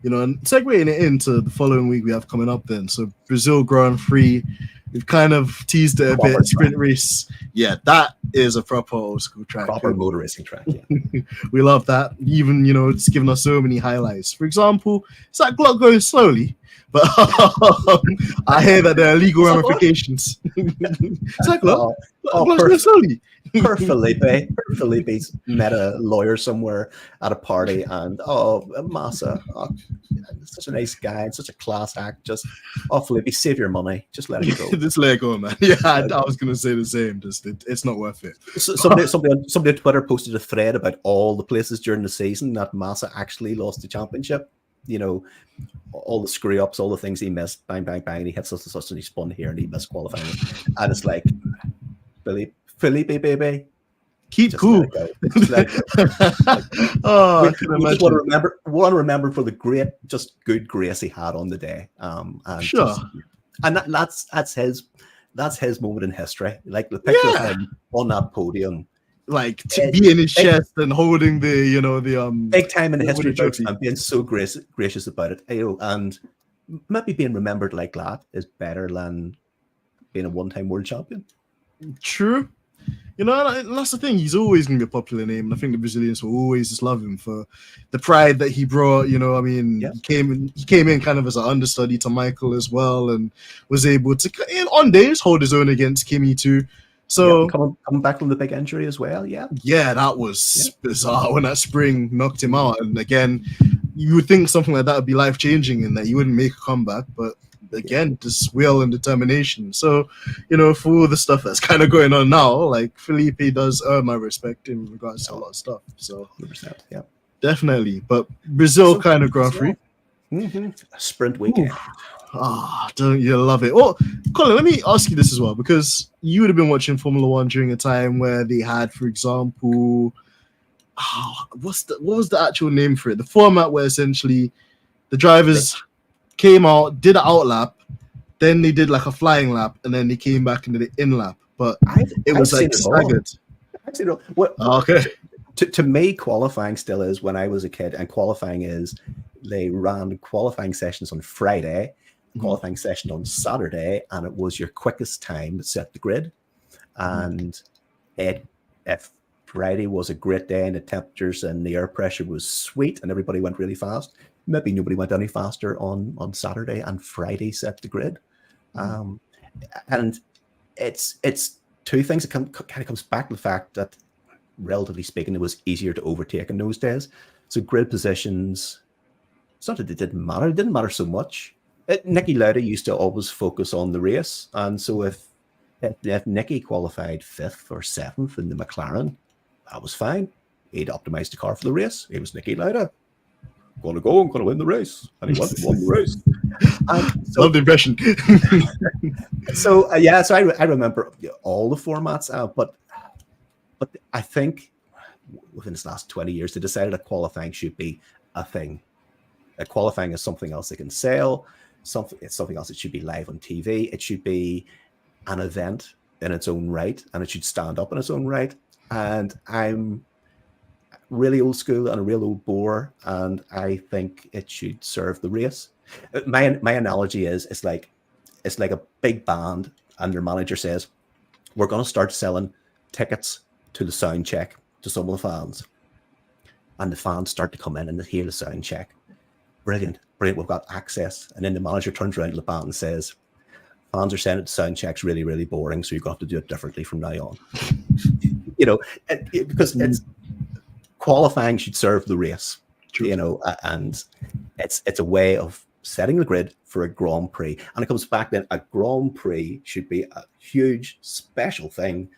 And segueing it into the following week we have coming up then. So Brazil Grand Prix. We've kind of teased it a bit. Sprint race. Yeah, that is a proper old school track. Proper motor racing track, yeah. We love that. Even, it's given us so many highlights. For example, it's that Glock going slowly, but I hear that there are legal ramifications. It's like Glock going slowly. Poor Felipe's met a lawyer somewhere at a party, and Massa, such a nice guy and such a class act. Just Felipe, save your money. Just let it go. Just let it go, man. Yeah, I was gonna say the same. Just it's not worth it. Somebody on Twitter posted a thread about all the places during the season that Massa actually lost the championship. All the screw ups, all the things he missed. Bang, bang, bang. And he hit such and such, and he spun here, and he missed qualifying. And it's like, Felipe, baby, keep cool. I can imagine. Want to remember for the good grace he had on the day. And sure. That's his moment in history. Like the picture of him on that podium, like to be in his chest and holding the big time in the history books and being so gracious about it. And maybe being remembered like that is better than being a one-time world champion. True. And that's the thing. He's always going to be a popular name, and I think the Brazilians will always just love him for the pride that he brought. He came in kind of as an understudy to Michael as well, and was able to, on days, hold his own against Kimi too. So coming back from the big injury as well. Yeah, that was bizarre when that spring knocked him out. And again, you would think something like that would be life changing, and that he wouldn't make a comeback, but. Again, just will and determination. So, for all the stuff that's kind of going on now, like Felipe does earn my respect in regards to a lot of stuff. So, 100%, yeah, definitely. But Brazil kind of Grand Prix, sprint weekend. Don't you love it? Oh, Colin, let me ask you this as well, because you would have been watching Formula One during a time where they had, for example, what was the actual name for it? The format where essentially the drivers came out, did an out lap, then they did like a flying lap, and then they came back and did an in lap. But it was like staggered. Okay. To me, qualifying still is when I was a kid, and qualifying is they ran qualifying sessions on Friday, qualifying session on Saturday, and it was your quickest time that set the grid. And if Friday was a great day and the temperatures and the air pressure was sweet and everybody went really fast, maybe nobody went any faster on Saturday, and Friday set the grid. And it's two things. It kind of comes back to the fact that, relatively speaking, it was easier to overtake in those days. So grid positions, it's not that it didn't matter. It didn't matter so much. Nicky Lauda used to always focus on the race. And so if Nicky qualified 5th or 7th in the McLaren, that was fine. He'd optimized the car for the race. He was Nicky Lauda. I'm going to win the race. And he won the race. Love the impression. So I remember all the formats, but I think within this last 20 years, they decided that qualifying should be a thing. Qualifying is something else they can sell. It's something else that should be live on TV. It should be an event in its own right, and it should stand up in its own right. And I'm really old school and a real old bore, and I think it should serve the race. My analogy is it's like a big band, and their manager says, we're going to start selling tickets to the sound check to some of the fans, and the fans start to come in and they hear the sound check. Brilliant, we've got access. And then the manager turns around to the band and says, fans are saying that the sound check's really, really boring, so you're going to have to do it differently from now on. Because it's qualifying should serve the race. True. And it's a way of setting the grid for a Grand Prix. And it comes back then, a Grand Prix should be a huge special thing,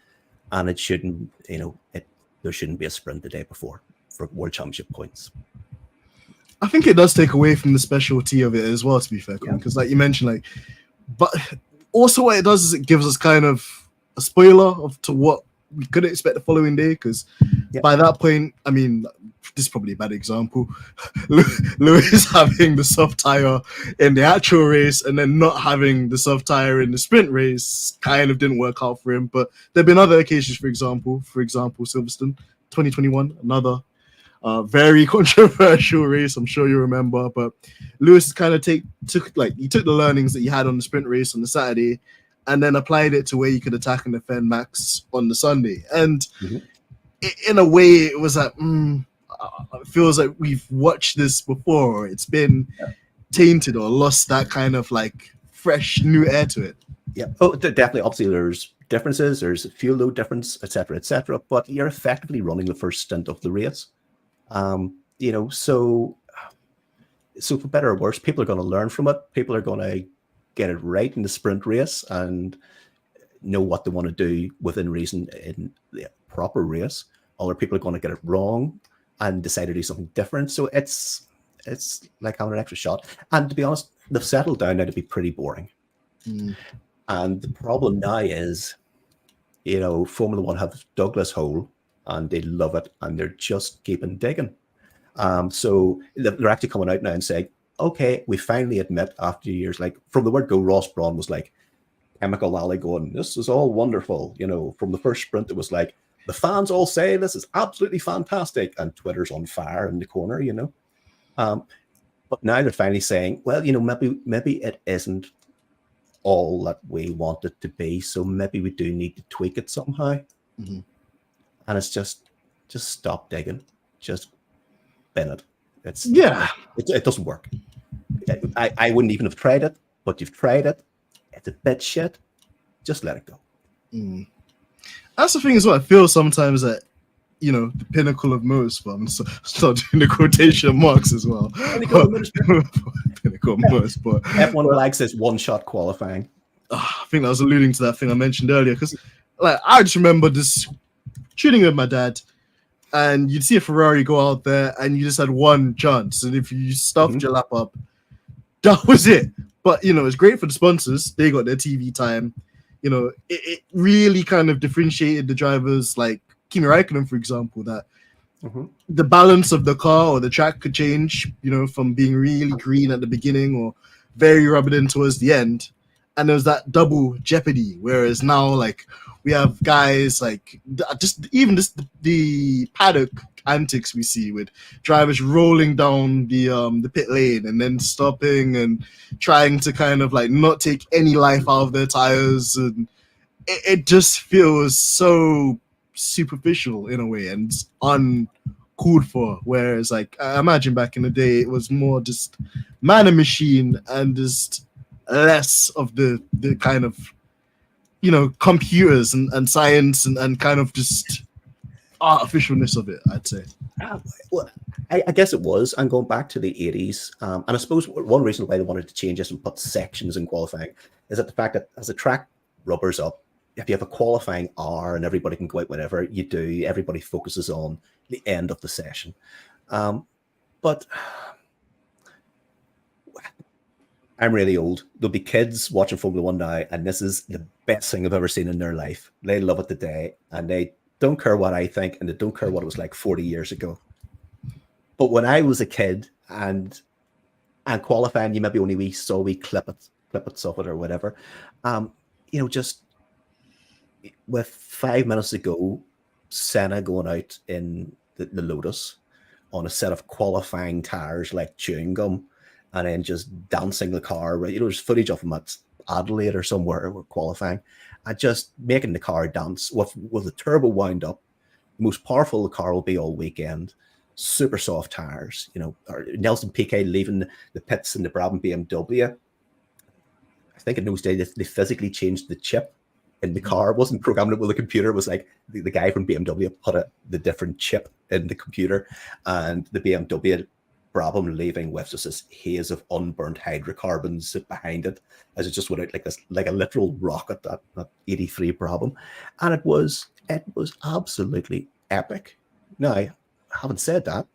and it shouldn't, there shouldn't be a sprint the day before for World Championship points. I think it does take away from the specialty of it as well, to be fair, because like you mentioned, but also what it does is it gives us kind of a spoiler to what we could expect the following day, because by that point, I mean, this is probably a bad example, Lewis having the soft tire in the actual race and then not having the soft tire in the sprint race kind of didn't work out for him. But there have been other occasions, for example, Silverstone 2021, another very controversial race, I'm sure you remember, but Lewis kind of took the learnings that he had on the sprint race on the Saturday and then applied it to where you could attack and defend Max on the Sunday. And in a way, it was like, it feels like we've watched this before. It's been tainted or lost that kind of like fresh new air to it. Yeah, oh, definitely. Obviously, there's differences. There's a fuel load difference, etc., etc. But you're effectively running the first stint of the race. So for better or worse, people are going to learn from it. People are going to get it right in the sprint race and know what they want to do within reason in the proper race. Other people are going to get it wrong and decide to do something different. So it's like having an extra shot. And to be honest, they've settled down now to be pretty boring. And the problem now is, Formula One have Douglas Hole, and they love it, and they're just keeping digging. So they're actually coming out now and saying, okay, we finally admit after years, like from the word go, Ross Brawn was like chemical alley going, this is all wonderful. From the first sprint, it was like, the fans all say this is absolutely fantastic, and Twitter's on fire in the corner, But now they're finally saying, well, maybe it isn't all that we want it to be, so maybe we do need to tweak it somehow. And it's just stop digging, just bin it. It doesn't work. I wouldn't even have tried it, but you've tried it. It's a bit shit. Just let it go. That's the thing as well. I feel sometimes that the pinnacle of motorsport. I'm start doing the quotation marks as well. Pinnacle of motorsport. F1 likes this one-shot qualifying. I think I was alluding to that thing I mentioned earlier, because I just remember this shooting with my dad, and you'd see a Ferrari go out there, and you just had one chance, and if you stuffed your lap up, that was it. But it's great for the sponsors; they got their TV time. It really kind of differentiated the drivers, like Kimi Räikkönen, for example, that the balance of the car or the track could change, from being really green at the beginning or very rubbered in towards the end. and there was that double jeopardy. Whereas now, like, we have guys like the paddock antics we see with drivers rolling down the pit lane and then stopping and trying to kind of like not take any life out of their tires, and it just feels so superficial in a way and uncalled for. Whereas, like, I imagine back in the day, it was more just man and machine and just less of the kind of, you know, computers and science and kind of just artificialness of it, I'd say. Well, I guess it was. And going back to the 80s, and I suppose one reason why they wanted to change this and put sections in qualifying is that the fact that as the track rubbers up, if you have a qualifying hour and everybody can go out whenever you do, everybody focuses on the end of the session. But I'm really old. There'll be kids watching Formula One now, and this is the best thing I've ever seen in their life. They love it today, and they don't care what I think, and they don't care what it was like 40 years ago. But when I was a kid and qualifying, you maybe only saw we clippets of it or whatever. You know, just with 5 minutes to go, Senna going out in the Lotus on a set of qualifying tires like chewing gum, and then just dancing the car. Right, you know, there's footage of him at Adelaide or somewhere we're qualifying, and just making the car dance with the turbo wound up. The most powerful the car will be all weekend. Super soft tires, you know. Or Nelson Piquet leaving the pits in the Brabham BMW. I think in those days they physically changed the chip in the car. It wasn't programmable with the computer. It was like the guy from BMW put the different chip in the computer, and the BMW Brabham leaving with just this haze of unburnt hydrocarbons behind it, as it just went out like this, like a literal rocket, that 83 Brabham. And it was absolutely epic. Now, having said that,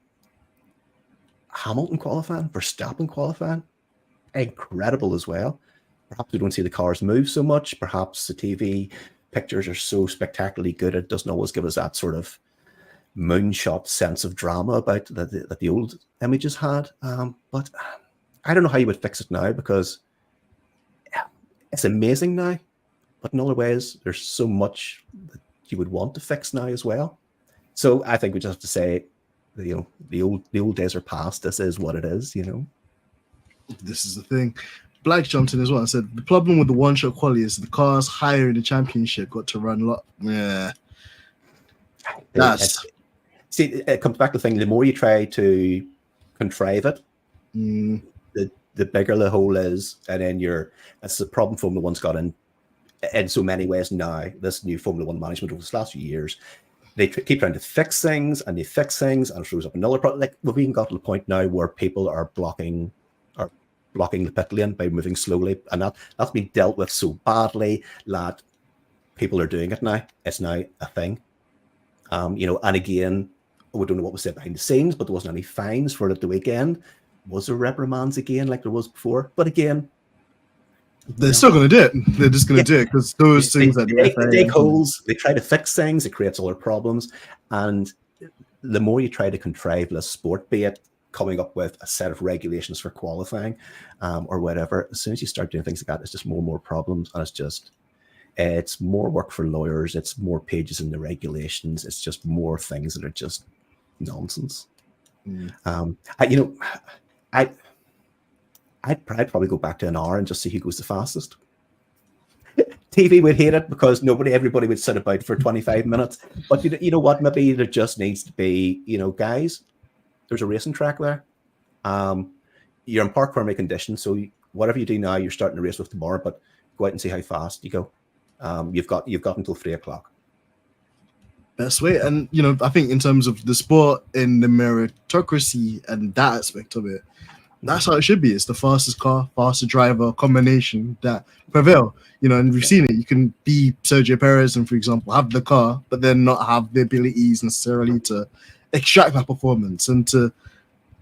Hamilton qualifying, Verstappen qualifying, incredible as well. Perhaps we don't see the cars move so much. Perhaps the TV pictures are so spectacularly good, it doesn't always give us that sort of moonshot sense of drama about that the old images had. But I don't know how you would fix it now, because it's amazing now, but in other ways there's so much that you would want to fix now as well. So I think we just have to say, you know, the old days are past. This is what it is, you know. This is the thing. Black jumped in as well and said the problem with the one-shot quality is the cars higher in the championship got to run a lot. Yeah, see, it comes back to the thing. The more you try to contrive it, the bigger the hole is, and then that's the problem Formula One's got in so many ways now. This new Formula One management over the last few years, they keep trying to fix things, and they fix things, and it throws up another problem. Like, we've even got to the point now where people are blocking the pit lane by moving slowly, and that's been dealt with so badly that people are doing it now. It's now a thing. You know, and again, we don't know what was said behind the scenes, but there wasn't any fines for it at the weekend. Was there reprimands again like there was before? But again, they're still going to do it. They're just going to do it because those things that they dig holes, they try to fix things, it creates other problems. And the more you try to contrive less sport, be it coming up with a set of regulations for qualifying or whatever, as soon as you start doing things like that, it's just more and more problems, and it's more work for lawyers, it's more pages in the regulations, it's just more things that are just nonsense. I'd probably go back to an hour and just see who goes the fastest. TV would hate it because everybody would sit about for 25 minutes. But you know what? Maybe there just needs to be, you know, guys, there's a racing track there. You're in park permit conditions, so whatever you do now, you're starting to race with tomorrow. But go out and see how fast you go. You've got until 3 o'clock. Best way, and you know, I think in terms of the sport and the meritocracy and that aspect of it, that's how it should be. It's the fastest car, fastest driver combination that prevail. You know, and we've seen it. You can be Sergio Perez and, for example, have the car, but then not have the abilities necessarily to extract that performance and to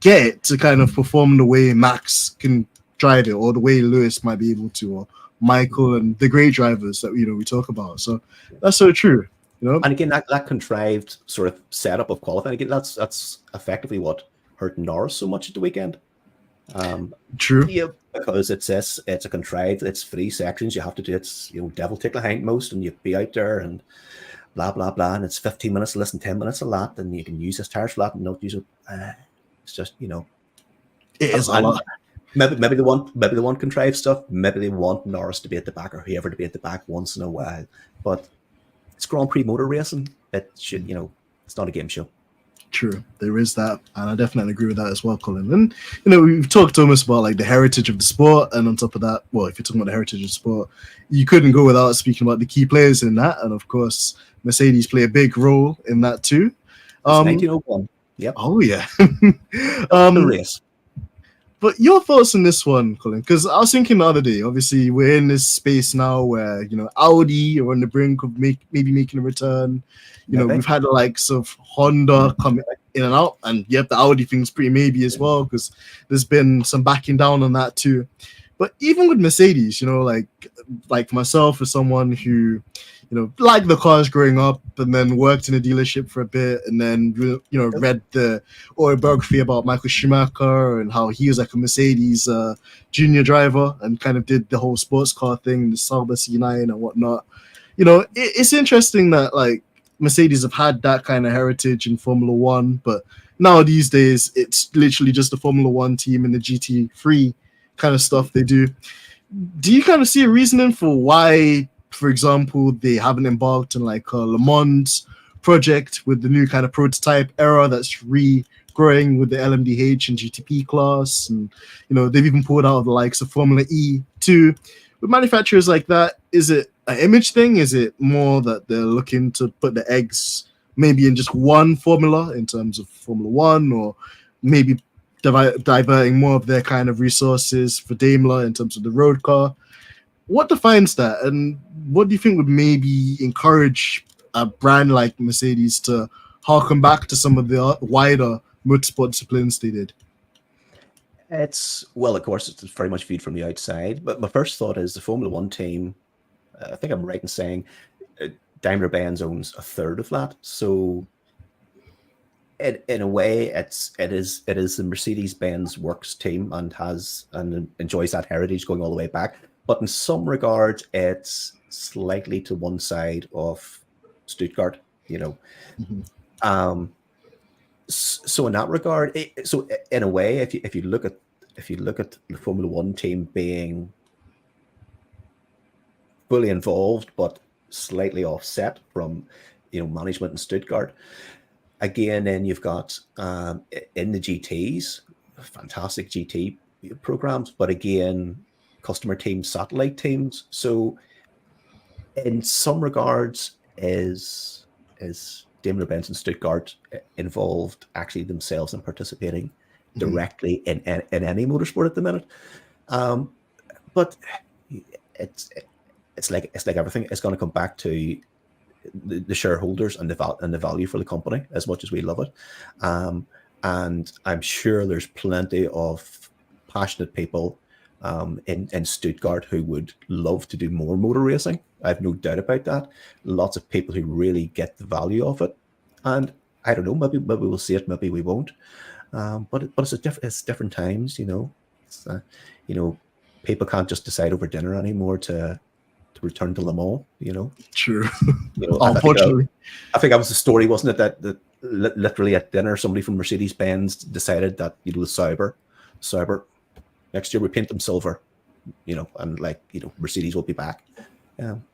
get it to kind of perform the way Max can drive it, or the way Lewis might be able to, or Michael and the great drivers that we talk about. So that's so true. You know, and again, that contrived sort of setup of qualifying, again, that's effectively what hurt Norris so much at the weekend. True. Yeah, because it's a contrived, it's 3 sections. You have to do it's devil take the hindmost, and you be out there and blah blah blah, and it's 15 minutes of this and 10 minutes of that, and you can use this tires flat and not use it. It's just It is a and lot. maybe they want contrived stuff. Maybe they want Norris to be at the back or whoever to be at the back once in a while. But it's Grand Prix motor racing. It should it's not a game show. True, there is that, and I definitely agree with that as well, Colin. And we've talked almost about like the heritage of the sport, and on top of that, well, if you're talking about the heritage of the sport, you couldn't go without speaking about the key players in that, and of course, Mercedes play a big role in that too. It's 1901. Yep. Oh yeah. The race. But your thoughts on this one, Colin? Because I was thinking the other day, obviously we're in this space now where, Audi are on the brink of maybe making a return. We've had the likes of Honda come in and out, and the Audi thing's pretty maybe as well, because there's been some backing down on that too. But even with Mercedes, like myself as someone who, liked the cars growing up and then worked in a dealership for a bit, and then, read the autobiography about Michael Schumacher and how he was like a Mercedes junior driver and kind of did the whole sports car thing, the Sauber C9 and whatnot. It's interesting that like Mercedes have had that kind of heritage in Formula One, but now these days it's literally just the Formula One team and the GT3 kind of stuff they do. Do you kind of see a reasoning for why, for example, they haven't embarked on like a Le Mans project with the new kind of prototype era that's regrowing with the LMDH and GTP class? And, they've even pulled out the likes of Formula E too. With manufacturers like that, is it an image thing? Is it more that they're looking to put the eggs maybe in just one formula in terms of Formula One, or maybe diverting more of their kind of resources for Daimler in terms of the road car? What defines that, and what do you think would maybe encourage a brand like Mercedes to harken back to some of the wider motorsport disciplines they did? Of course, it's very much viewed from the outside, but my first thought is the Formula One team, I think I'm right in saying Daimler-Benz owns a third of that. So in a way, it is the Mercedes-Benz Works team and enjoys that heritage going all the way back. But in some regards, it's slightly to one side of Stuttgart, So in that regard, so in a way, if you look at the Formula One team being fully involved but slightly offset from management in Stuttgart, again, then you've got in the GTs, fantastic GT programs, but again, customer teams, satellite teams. So in some regards, is Daimler-Benz and Stuttgart involved actually themselves in participating directly in any motorsport at the minute? But it's like everything. It's going to come back to the shareholders and the value for the company as much as we love it. And I'm sure there's plenty of passionate people in Stuttgart who would love to do more motor racing. I have no doubt about that. Lots of people who really get the value of it. And I don't know, maybe we'll see it, maybe we won't. But it's different times, It's, people can't just decide over dinner anymore to return to Le Mans, True. Unfortunately. I think that was the story, wasn't it? That literally at dinner, somebody from Mercedes-Benz decided that, the Sauber, next year we paint them silver, and Mercedes will be back.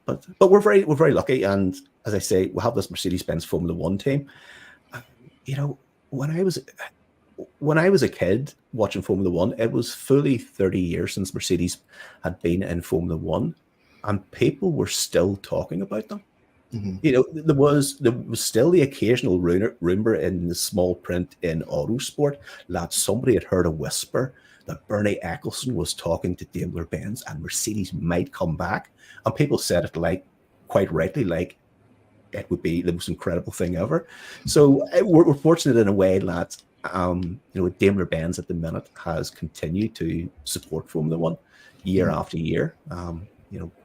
But we're very lucky, and as I say, we'll have this Mercedes-Benz Formula One team. When I was a kid watching Formula One, it was fully 30 years since Mercedes had been in Formula One, and people were still talking about them. Mm-hmm. There was still the occasional rumor in the small print in Autosport that somebody had heard a whisper that Bernie Ecclestone was talking to Daimler-Benz and Mercedes might come back. And people said it quite rightly, it would be the most incredible thing ever. So we're fortunate in a way that, Daimler-Benz at the minute has continued to support Formula One year after year.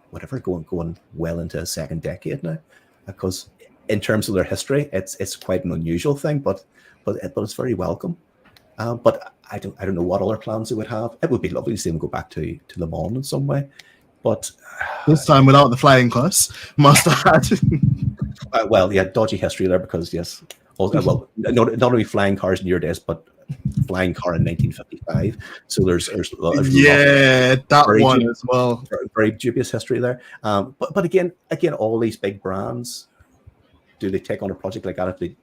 Whatever, going well into a second decade now, because in terms of their history, it's quite an unusual thing, but it's very welcome. But I don't know what other plans they would have. It would be lovely to see them go back to Le Mans in some way, but This time without the flying cars, must have had. well, yeah, dodgy history there because yes, well, not only flying cars in your days, but flying car in 1955. So there's Yeah, that very one as well. very dubious history there. But again, all these big brands, do they take on a project like that if they,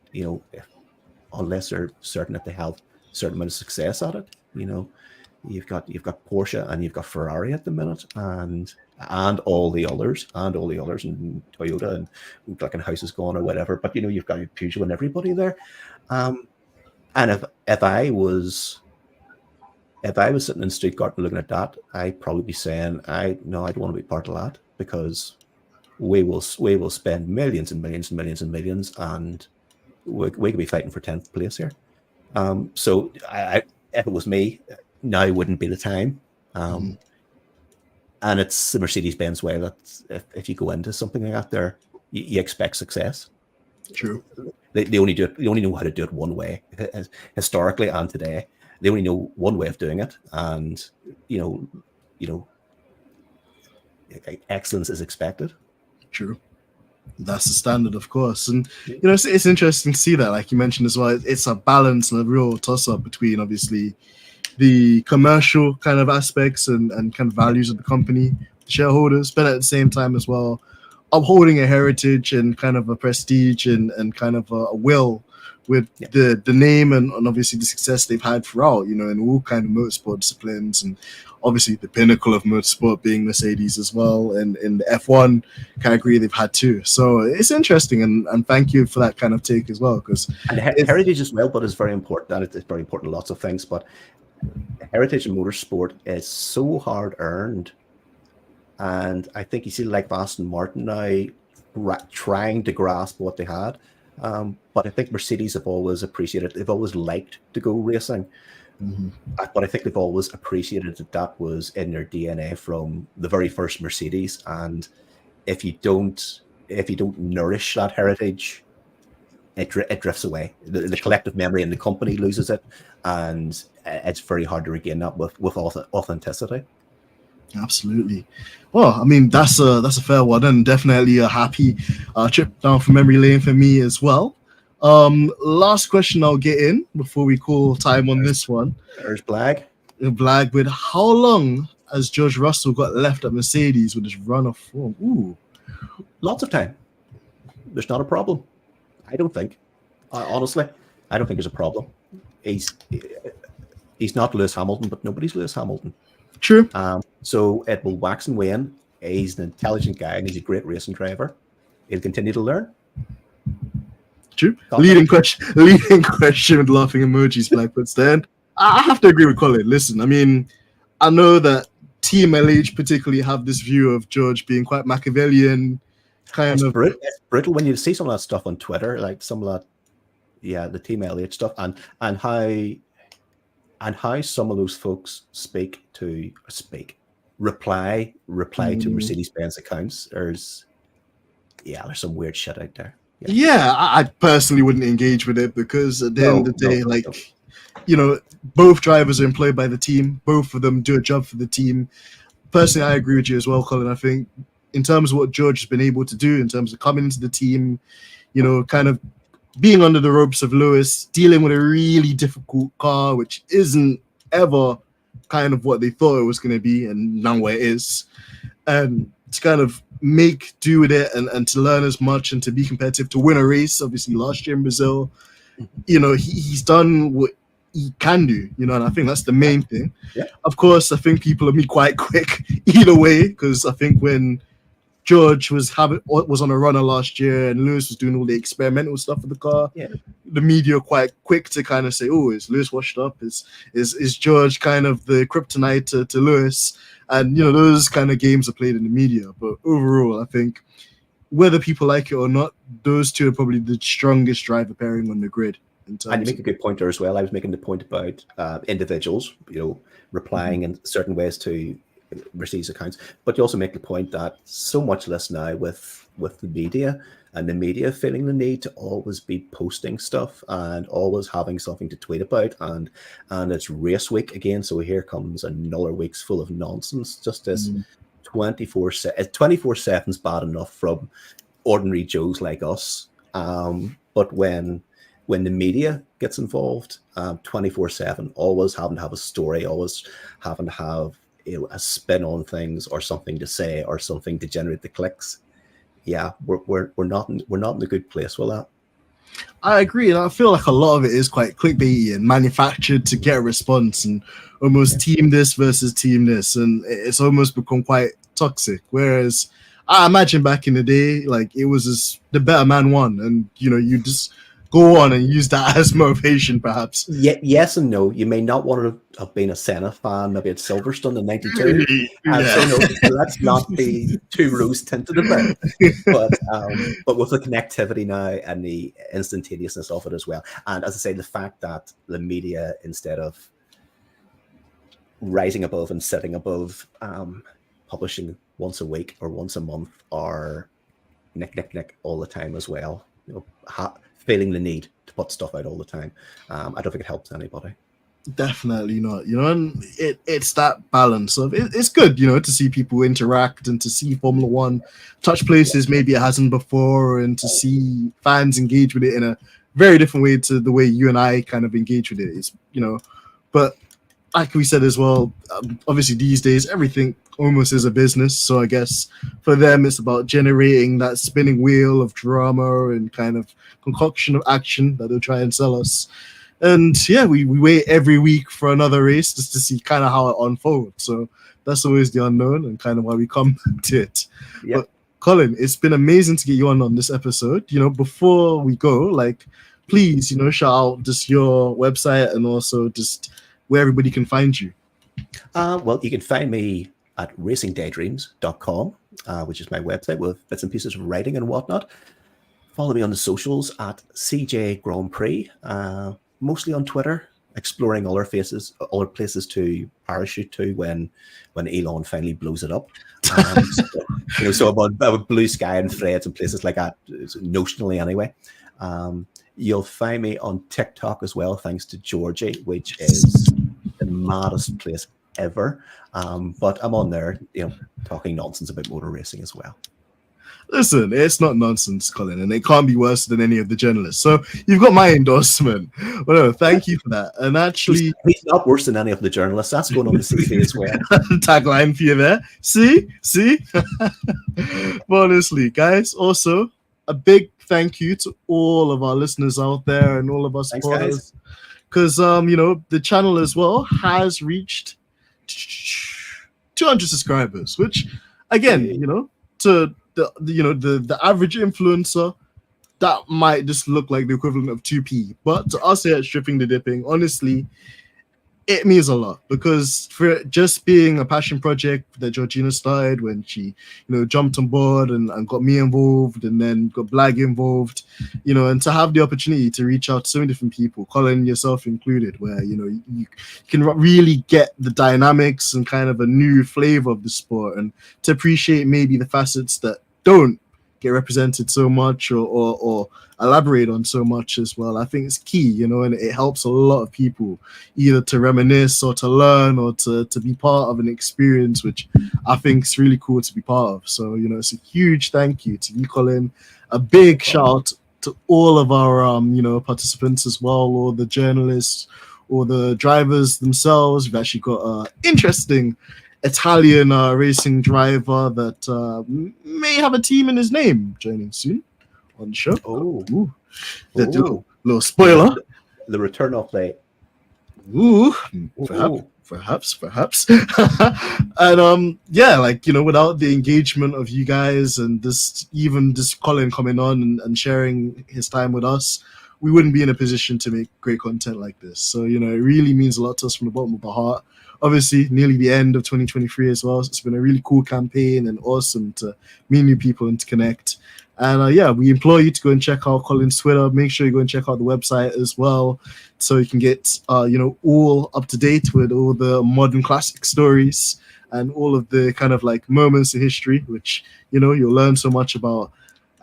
unless they're certain that they have a certain amount of success at it? You've got Porsche and you've got Ferrari at the minute, and all the others, and Toyota and like House is gone or whatever. But you've got Peugeot and everybody there. And if I was sitting in Stuttgart and looking at that, I'd probably be saying, I don't want to be part of that, because we will spend millions and millions and millions and millions, and we could be fighting for 10th place here. So if it was me, now wouldn't be the time. And it's the Mercedes-Benz way that if you go into something like that, there you expect success. True. They only do it. They only know how to do it one way, historically and today. They only know one way of doing it, and excellence is expected. True. That's the standard, of course. And it's interesting to see that, like you mentioned as well. It's a balance and a real toss-up between obviously the commercial kind of aspects and kind of values of the company, the shareholders, but at the same time as well, upholding a heritage and kind of a prestige and kind of a will with the name and obviously the success they've had throughout, in all kind of motorsport disciplines, and obviously the pinnacle of motorsport being Mercedes as well, and in the F1 category they've had too. So it's interesting, and thank you for that kind of take as well, because heritage as well, but it's very important. And it's very important in lots of things, but heritage in motorsport is so hard earned. And I think you see like Aston Martin now trying to grasp what they had. But I think Mercedes have always appreciated, they've always liked to go racing. Mm-hmm. But I think they've always appreciated that was in their DNA from the very first Mercedes. And if you don't nourish that heritage, it drifts away. The collective memory in the company loses it, and it's very hard to regain that with authenticity. Absolutely. Well, I mean, that's a fair one, and definitely a happy trip down for memory lane for me as well. Last question I'll get in before we call time on this one. There's Blag. With how long has George Russell got left at Mercedes with his run of form? Ooh, lots of time. There's not a problem. I don't think. Honestly, I don't think there's a problem. He's not Lewis Hamilton, but nobody's Lewis Hamilton. True. So it will wax and wane. He's an intelligent guy and he's a great racing driver. He'll continue to learn. True. Leading question with laughing emojis, Blackwood's then. I have to agree with Colin. Listen, I mean, I know that Team LH particularly have this view of George being quite Machiavellian, kind of. It's brutal when you see some of that stuff on Twitter, like some of that, the Team LH stuff, and how some of those folks reply to Mercedes-Benz accounts. There's some weird shit out there. Yeah, I personally wouldn't engage with it, because at the end of the day, both drivers are employed by the team. Both of them do a job for the team. Personally, I agree with you as well, Colin. I think in terms of what George has been able to do in terms of coming into the team, kind of being under the ropes of Lewis, dealing with a really difficult car, which isn't ever kind of what they thought it was going to be, and now where it is, and to kind of make do with it and to learn as much and to be competitive, to win a race, obviously last year in Brazil, he's done what he can do, and I think that's the main thing. Yeah. Of course, I think people will be quite quick either way, because I think when George was on a runner last year and Lewis was doing all the experimental stuff with the car, the media quite quick to kind of say, oh, is Lewis washed up? Is George kind of the kryptonite to Lewis? And, those kind of games are played in the media. But overall, I think whether people like it or not, those two are probably the strongest driver pairing on the grid. And you make a good point there as well. I was making the point about individuals, replying in certain ways to Mercedes accounts. But you also make the point that so much less now with the media, and the media feeling the need to always be posting stuff and always having something to tweet about, and it's race week again, so here comes another week's full of nonsense. Just this 24/7 is bad enough from ordinary Joes like us, but when the media gets involved, 24/7, always having to have a story, always having to have a spin on things or something to say or something to generate the clicks. Yeah, we're not in a good place with that. I agree, and I feel like a lot of it is quite clickbaity and manufactured to get a response, and almost team this versus team this, and it's almost become quite toxic. Whereas I imagine back in the day, like it was just the better man won, and you just go on and use that as motivation, perhaps. Yes and no. You may not want to have been a Senna fan, maybe at Silverstone in '92. So let's not be too rose tinted about it. But with the connectivity now and the instantaneousness of it as well, and as I say, the fact that the media, instead of rising above and sitting above, publishing once a week or once a month, are nick all the time as well. Feeling the need to put stuff out all the time. I don't think it helps anybody. Definitely not. And it's that balance of it's good, to see people interact and to see Formula One touch places maybe it hasn't before, and to see fans engage with it in a very different way to the way you and I kind of engage with it. It's but like we said as well, obviously these days everything almost is a business. So I guess for them it's about generating that spinning wheel of drama and kind of concoction of action that they'll try and sell us. And yeah, we wait every week for another race just to see kind of how it unfolds. So that's always the unknown and kind of why we come to it. Yep. But Colin, it's been amazing to get you on this episode. Before we go, please, shout out just your website and also just where everybody can find you. Well, you can find me at racingdaydreams.com, which is my website with bits and pieces of writing and whatnot. Follow me on the socials at CJ Grand Prix, mostly on Twitter, exploring other places to parachute to when Elon finally blows it up. So about Blue Sky and Threads and places like that, notionally anyway. You'll find me on TikTok as well, thanks to Georgie, which is the maddest place ever. But I'm on there, talking nonsense about motor racing as well. Listen, it's not nonsense, Colin, and it can't be worse than any of the journalists. So you've got my endorsement. Well, no, thank you for that. And actually, he's not worse than any of the journalists. That's going on the CV as well. Tagline for you there. See? But honestly, guys, also a big thank you to all of our listeners out there and all of our supporters. Because the channel as well has reached 200 subscribers, which again, to the average influencer, that might just look like the equivalent of 2p, but to us here at Stripping the Dipping, honestly, it means a lot, because for it just being a passion project that Georgina started when she jumped on board and got me involved and then got Blag involved, and to have the opportunity to reach out to so many different people, Colin, yourself included, where you can really get the dynamics and kind of a new flavor of the sport, and to appreciate maybe the facets that don't get represented so much or elaborate on so much as well. I think it's key, and it helps a lot of people either to reminisce or to learn or to be part of an experience, which I think is really cool to be part of. So, it's a huge thank you to you, Colin. A big shout out to all of our, participants as well, or the journalists or the drivers themselves. We've actually got an interesting Italian racing driver that may have a team in his name joining soon on the show. Little spoiler. The return of the perhaps. And without the engagement of you guys and this Colin coming on and sharing his time with us, we wouldn't be in a position to make great content like this. So, it really means a lot to us from the bottom of our heart. Obviously, nearly the end of 2023 as well. So it's been a really cool campaign and awesome to meet new people and to connect. And we implore you to go and check out Colin's Twitter. Make sure you go and check out the website as well, so you can get all up to date with all the modern classic stories. and all of the kind of like moments in history, which, you know, you'll learn so much about.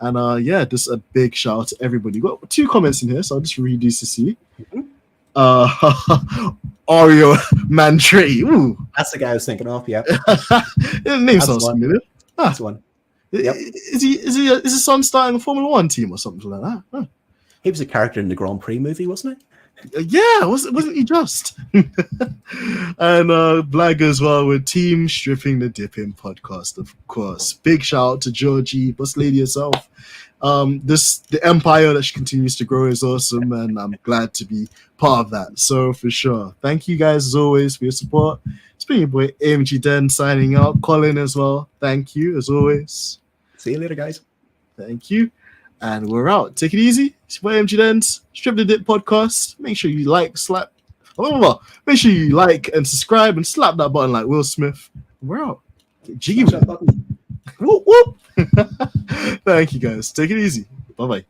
And yeah, just a big shout out to everybody. We've got 2 comments in here, so I'll just read these to see. Oreo Mantray. Ooh. That's the guy I was thinking of, yeah. The name sounds familiar. That's one. Yep. Is his son starting a Formula 1 team or something like that? Huh. He was a character in the Grand Prix movie, wasn't he? Yeah, wasn't he just? And Blag as well with Team Stripping the Dipping podcast, of course. Big shout out to Georgie, Bus Lady herself. The empire that she continues to grow is awesome, and I'm glad to be part of that. So for sure, thank you guys as always for your support. It's been your boy AMG Den signing out. Colin as well. Thank you as always. See you later, guys. Thank you. And we're out. Take it easy. It's your boy AMG Den's Strip the Dip podcast. Make sure you like, make sure you like and subscribe and slap that button like Will Smith. We're out. Get jiggy with it. Whoop, whoop. Thank you guys. Take it easy. Bye-bye.